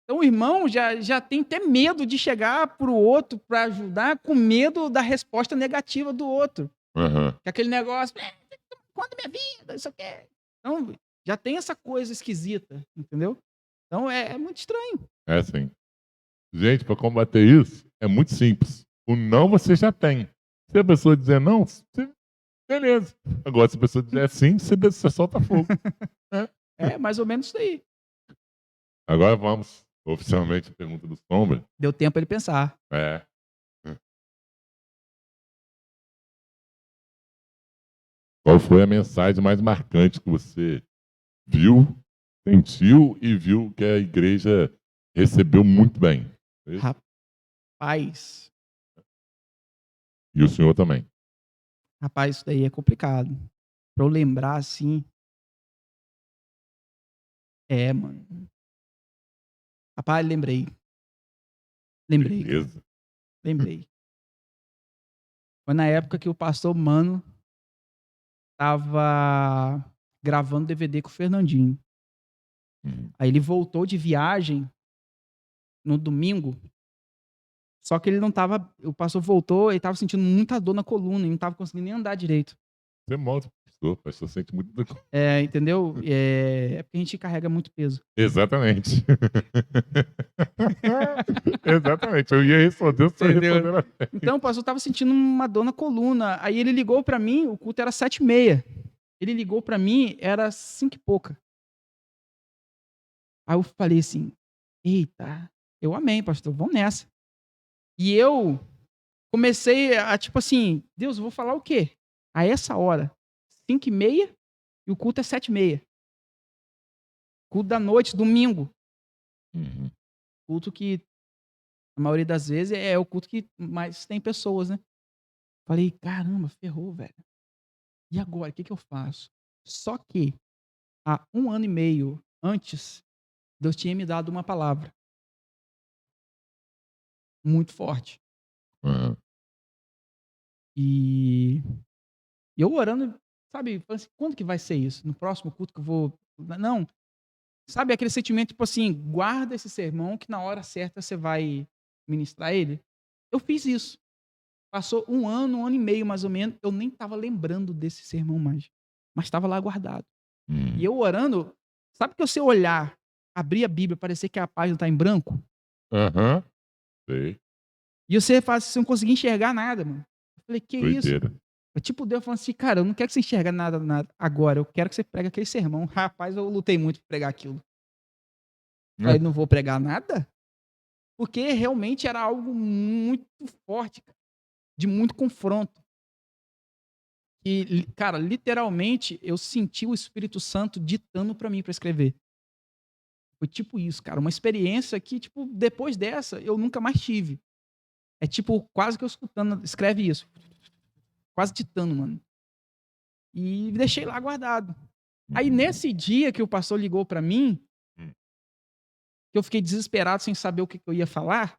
Então o irmão já tem até medo de chegar pro outro para ajudar, com medo da resposta negativa do outro. Uhum. Que é aquele negócio, conta minha vida, isso aqui. Então, já tem essa coisa esquisita, entendeu? Então é muito estranho. É assim. Gente, para combater isso, é muito simples. O não você já tem. Se a pessoa dizer não, beleza. Agora, se a pessoa dizer sim, você solta fogo. É mais ou menos isso aí. Agora vamos oficialmente à pergunta do Sombra. Deu tempo pra ele pensar. É. Qual foi a mensagem mais marcante que você viu, sentiu e viu que a igreja recebeu muito bem? Rapaz, E o senhor também. isso daí é complicado. Pra eu lembrar assim. Mano. Rapaz, lembrei. Lembrei, cara. Beleza. Lembrei. Foi na época que o pastor Mano tava gravando DVD com o Fernandinho. Aí ele voltou de viagem no domingo. Só que ele não tava. O pastor voltou, ele tava sentindo muita dor na coluna, e não tava conseguindo nem andar direito. Você mostra o pastor sente muito. Entendeu? É porque a gente carrega muito peso. Exatamente. Exatamente. Eu ia responder, você Entendeu? respondendo. Então o pastor tava sentindo uma dor na coluna. Aí ele ligou pra mim, o culto era 7h30. Ele ligou pra mim, era 5 e pouca. Aí eu falei assim: eita, eu amei, pastor, vamos nessa. E eu comecei a, tipo assim, Deus, eu vou falar o quê? A essa hora, 5h30 e o culto é 7h30. Culto da noite, domingo. Uhum. Culto que, a maioria das vezes, é o culto que mais tem pessoas, né? Falei, caramba, ferrou, velho. E agora, o que eu faço? Só que, há 1 ano e meio antes, Deus tinha me dado uma palavra muito forte. Uhum. E eu orando, sabe, falando assim, quando que vai ser isso? No próximo culto que eu vou... Não, sabe aquele sentimento, tipo assim, guarda esse sermão que na hora certa você vai ministrar ele? Eu fiz isso. Passou 1 ano e meio mais ou menos, eu nem estava lembrando desse sermão mais, mas estava lá guardado. Uhum. E eu orando, sabe que você olhar, abrir a Bíblia, parecer que a página está em branco? Aham. Sei. E você faz, você não conseguia enxergar nada, mano. Eu falei, que isso? Doideira. É tipo Deus falando assim, cara, eu não quero que você enxerga nada agora, eu quero que você pregue aquele sermão. Rapaz, eu lutei muito pra pregar aquilo. Falei, não vou pregar nada? Porque realmente era algo muito forte, cara, de muito confronto. E, cara, literalmente, eu senti o Espírito Santo ditando pra mim pra escrever. Foi tipo isso, cara, uma experiência que, tipo, depois dessa, eu nunca mais tive. É tipo, quase que eu escutando, escreve isso, quase ditando, mano. E deixei lá guardado. Aí Uhum. nesse dia que o pastor ligou pra mim, Hum. que eu fiquei desesperado sem saber o que que eu ia falar,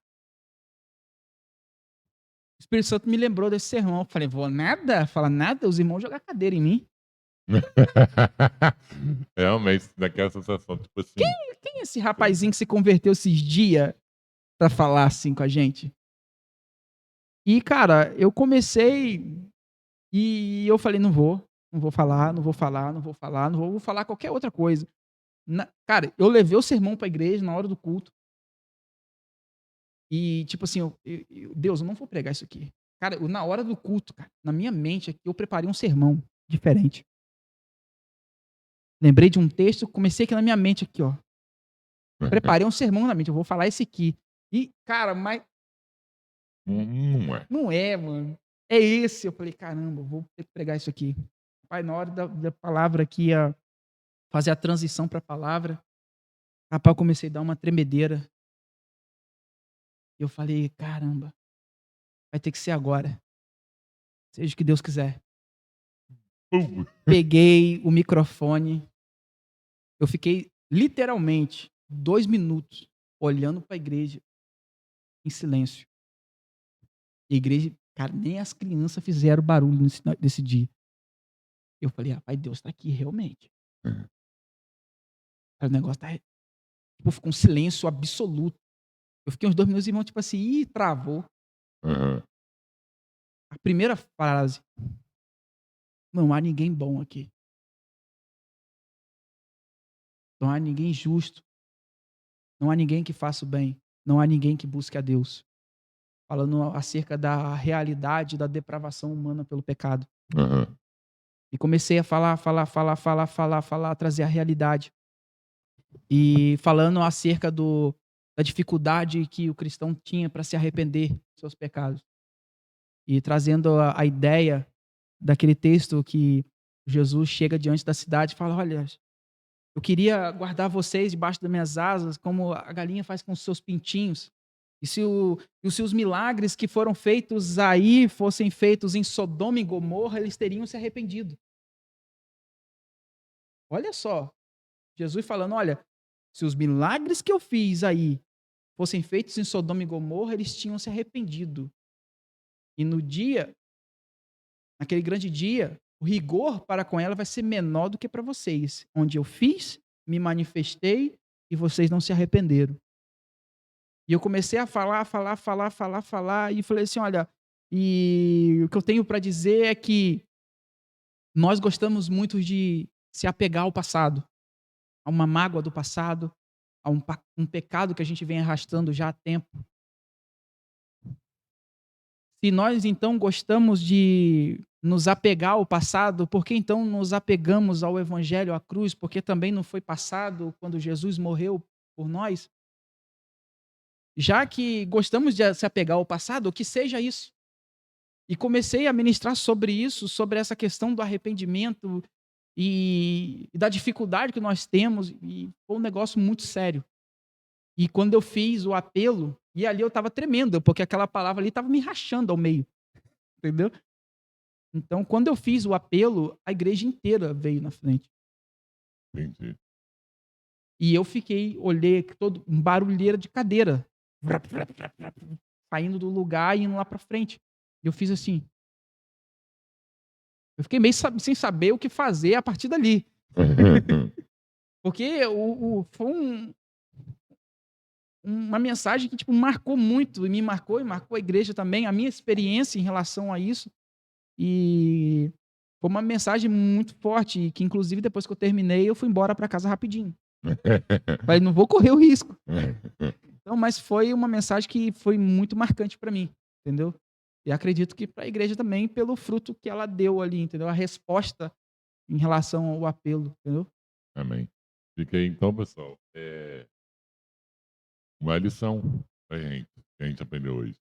o Espírito Santo me lembrou desse sermão. Eu falei: "Vou nada, falar nada, os irmãos jogar cadeira em mim. Realmente, daquela sensação, tipo assim. Quem é esse rapazinho que se converteu esses dias pra falar assim com a gente?" E, cara, eu comecei e eu falei: não vou falar, não vou falar, não vou falar, não vou falar qualquer outra coisa". Cara, eu levei o sermão pra igreja na hora do culto e, tipo assim, Deus, eu não vou pregar isso aqui. Cara, na hora do culto, cara, na minha mente aqui, eu preparei um sermão diferente. Lembrei de um texto, comecei aqui na minha mente aqui, ó. Preparei um sermão na mente, eu vou falar esse aqui. E, cara, mas Não é. não é, mano. É esse. Eu falei: "Caramba, eu vou ter que pregar isso aqui". Pai, na hora da palavra aqui, fazer a transição pra palavra, rapaz, eu comecei a dar uma tremedeira. Eu falei: "Caramba, vai ter que ser agora, seja o que Deus quiser". Uh, Peguei o microfone, eu fiquei literalmente 2 minutos olhando pra igreja em silêncio. A igreja, cara, nem as crianças fizeram barulho nesse dia. Eu falei: "Rapaz, Deus tá aqui realmente". Aí o negócio tá, tipo, ficou um silêncio absoluto. Eu fiquei uns 2 minutos, irmão, tipo assim, ih, travou. Aham. A primeira frase: "Não há ninguém bom aqui. Não há ninguém justo. Não há ninguém que faça o bem. Não há ninguém que busque a Deus". Falando acerca da realidade da depravação humana pelo pecado. Aham. E comecei a falar, trazer a realidade. E falando acerca da dificuldade que o cristão tinha para se arrepender dos seus pecados. E trazendo a ideia daquele texto que Jesus chega diante da cidade e fala: "Olha, eu queria guardar vocês debaixo das minhas asas, como a galinha faz com os seus pintinhos. E se os milagres que foram feitos aí fossem feitos em Sodoma e Gomorra, eles teriam se arrependido". Olha só, Jesus falando: "Olha, se os milagres que eu fiz aí fossem feitos em Sodoma e Gomorra, eles tinham se arrependido. E no dia, naquele grande dia, o rigor para com ela vai ser menor do que para vocês, onde eu fiz, me manifestei e vocês não se arrependeram". E eu comecei a falar, e falei assim: "Olha, e o que eu tenho para dizer é que nós gostamos muito de se apegar ao passado, a uma mágoa do passado, a um pecado que a gente vem arrastando já há tempo. Se nós então gostamos de nos apegar ao passado, por que então nos apegamos ao evangelho, à cruz? Porque também não foi passado quando Jesus morreu por nós? Já que gostamos de se apegar ao passado, que seja isso". E comecei a ministrar sobre isso, sobre essa questão do arrependimento e da dificuldade que nós temos, e foi um negócio muito sério. E quando eu fiz o apelo, e ali eu estava tremendo, porque aquela palavra ali estava me rachando ao meio, entendeu? Então, quando eu fiz o apelo, a igreja inteira veio na frente. Entendi. E eu fiquei, olhei todo um barulheira de cadeira, saindo do lugar e indo lá para frente. Eu fiz assim, eu fiquei meio sem saber o que fazer a partir dali. Porque foi uma mensagem que, tipo, marcou muito, e me marcou, e marcou a igreja também, a minha experiência em relação a isso. E foi uma mensagem muito forte, que inclusive depois que eu terminei, eu fui embora para casa rapidinho. Falei: "Não vou correr o risco". Então, mas foi uma mensagem que foi muito marcante para mim, entendeu? E acredito que para a igreja também, pelo fruto que ela deu ali, entendeu? A resposta em relação ao apelo, entendeu? Amém. Fica aí então, pessoal, uma lição pra gente, que a gente aprendeu hoje.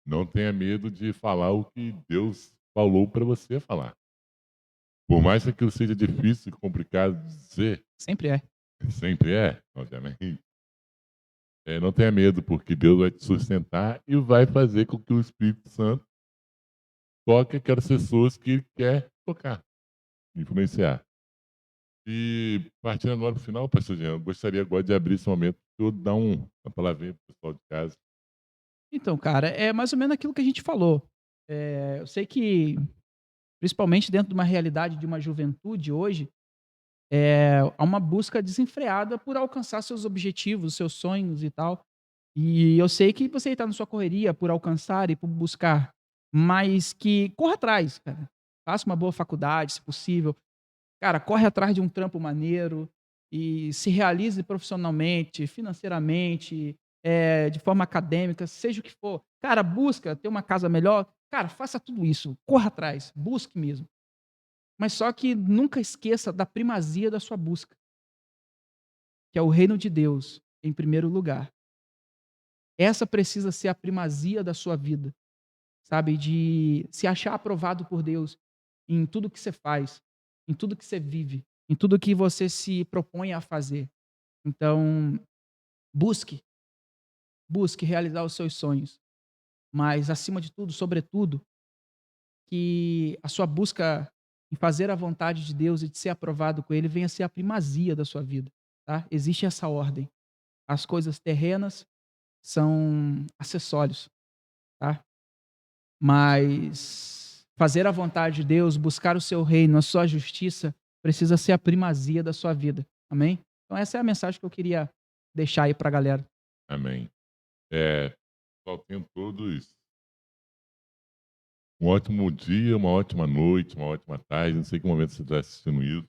Não tenha medo de falar o que Deus falou para você falar. Por mais que aquilo seja difícil e complicado de dizer, Sempre é. sempre é, obviamente. Não tenha medo, porque Deus vai te sustentar e vai fazer com que o Espírito Santo toque aquelas pessoas que ele quer tocar, influenciar. E partindo agora para o final, pastor Jean, eu gostaria agora de abrir esse momento para eu dar uma palavrinha para o pessoal de casa. Então, cara, é mais ou menos aquilo que a gente falou. Eu sei que, principalmente dentro de uma realidade de uma juventude hoje, há uma busca desenfreada por alcançar seus objetivos, seus sonhos e tal. E eu sei que você está na sua correria por alcançar e por buscar, mas que corra atrás, cara. Faça uma boa faculdade, se possível. Cara, corre atrás de um trampo maneiro e se realize profissionalmente, financeiramente, de forma acadêmica, seja o que for. Cara, busca ter uma casa melhor. Cara, faça tudo isso. Corra atrás, busque mesmo. Mas só que nunca esqueça da primazia da sua busca, que é o reino de Deus em primeiro lugar. Essa precisa ser a primazia da sua vida, sabe? De se achar aprovado por Deus em tudo que você faz, em tudo que você vive, em tudo que você se propõe a fazer. Então, busque, busque realizar os seus sonhos, mas acima de tudo, sobretudo, que a sua busca em fazer a vontade de Deus e de ser aprovado com Ele venha a ser a primazia da sua vida, tá? Existe essa ordem. As coisas terrenas são acessórios, tá? Mas fazer a vontade de Deus, buscar o seu reino, a sua justiça, precisa ser a primazia da sua vida. Amém? Então essa é a mensagem que eu queria deixar aí pra galera. Amém. Pessoal, tenham todos um ótimo dia, uma ótima noite, uma ótima tarde. Não sei que momento você está assistindo isso.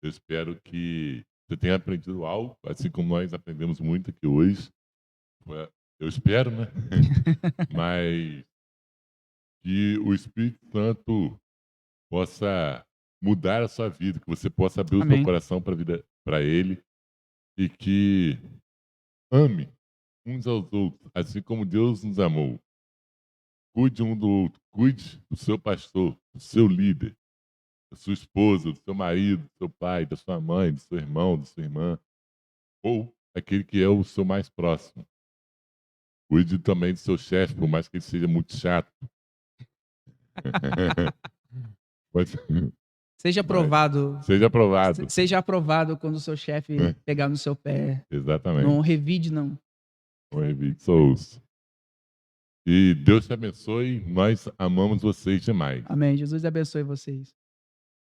Eu espero que você tenha aprendido algo, assim como nós aprendemos muito aqui hoje. Eu espero, né? Mas que o Espírito Santo possa mudar a sua vida, que você possa abrir o seu Amém. coração para vida, para Ele e que ame uns aos outros, assim como Deus nos amou. Cuide um do outro, cuide do seu pastor, do seu líder, da sua esposa, do seu marido, do seu pai, da sua mãe, do seu irmão, da sua irmã, ou aquele que é o seu mais próximo. Cuide também do seu chefe, por mais que ele seja muito chato. Mas, Seja mas aprovado, seja aprovado. seja aprovado quando o seu chefe pegar no seu pé. Não Exatamente. revide, não. O Henrique Souza. E Deus te abençoe. Nós amamos vocês demais. Amém. Jesus abençoe vocês.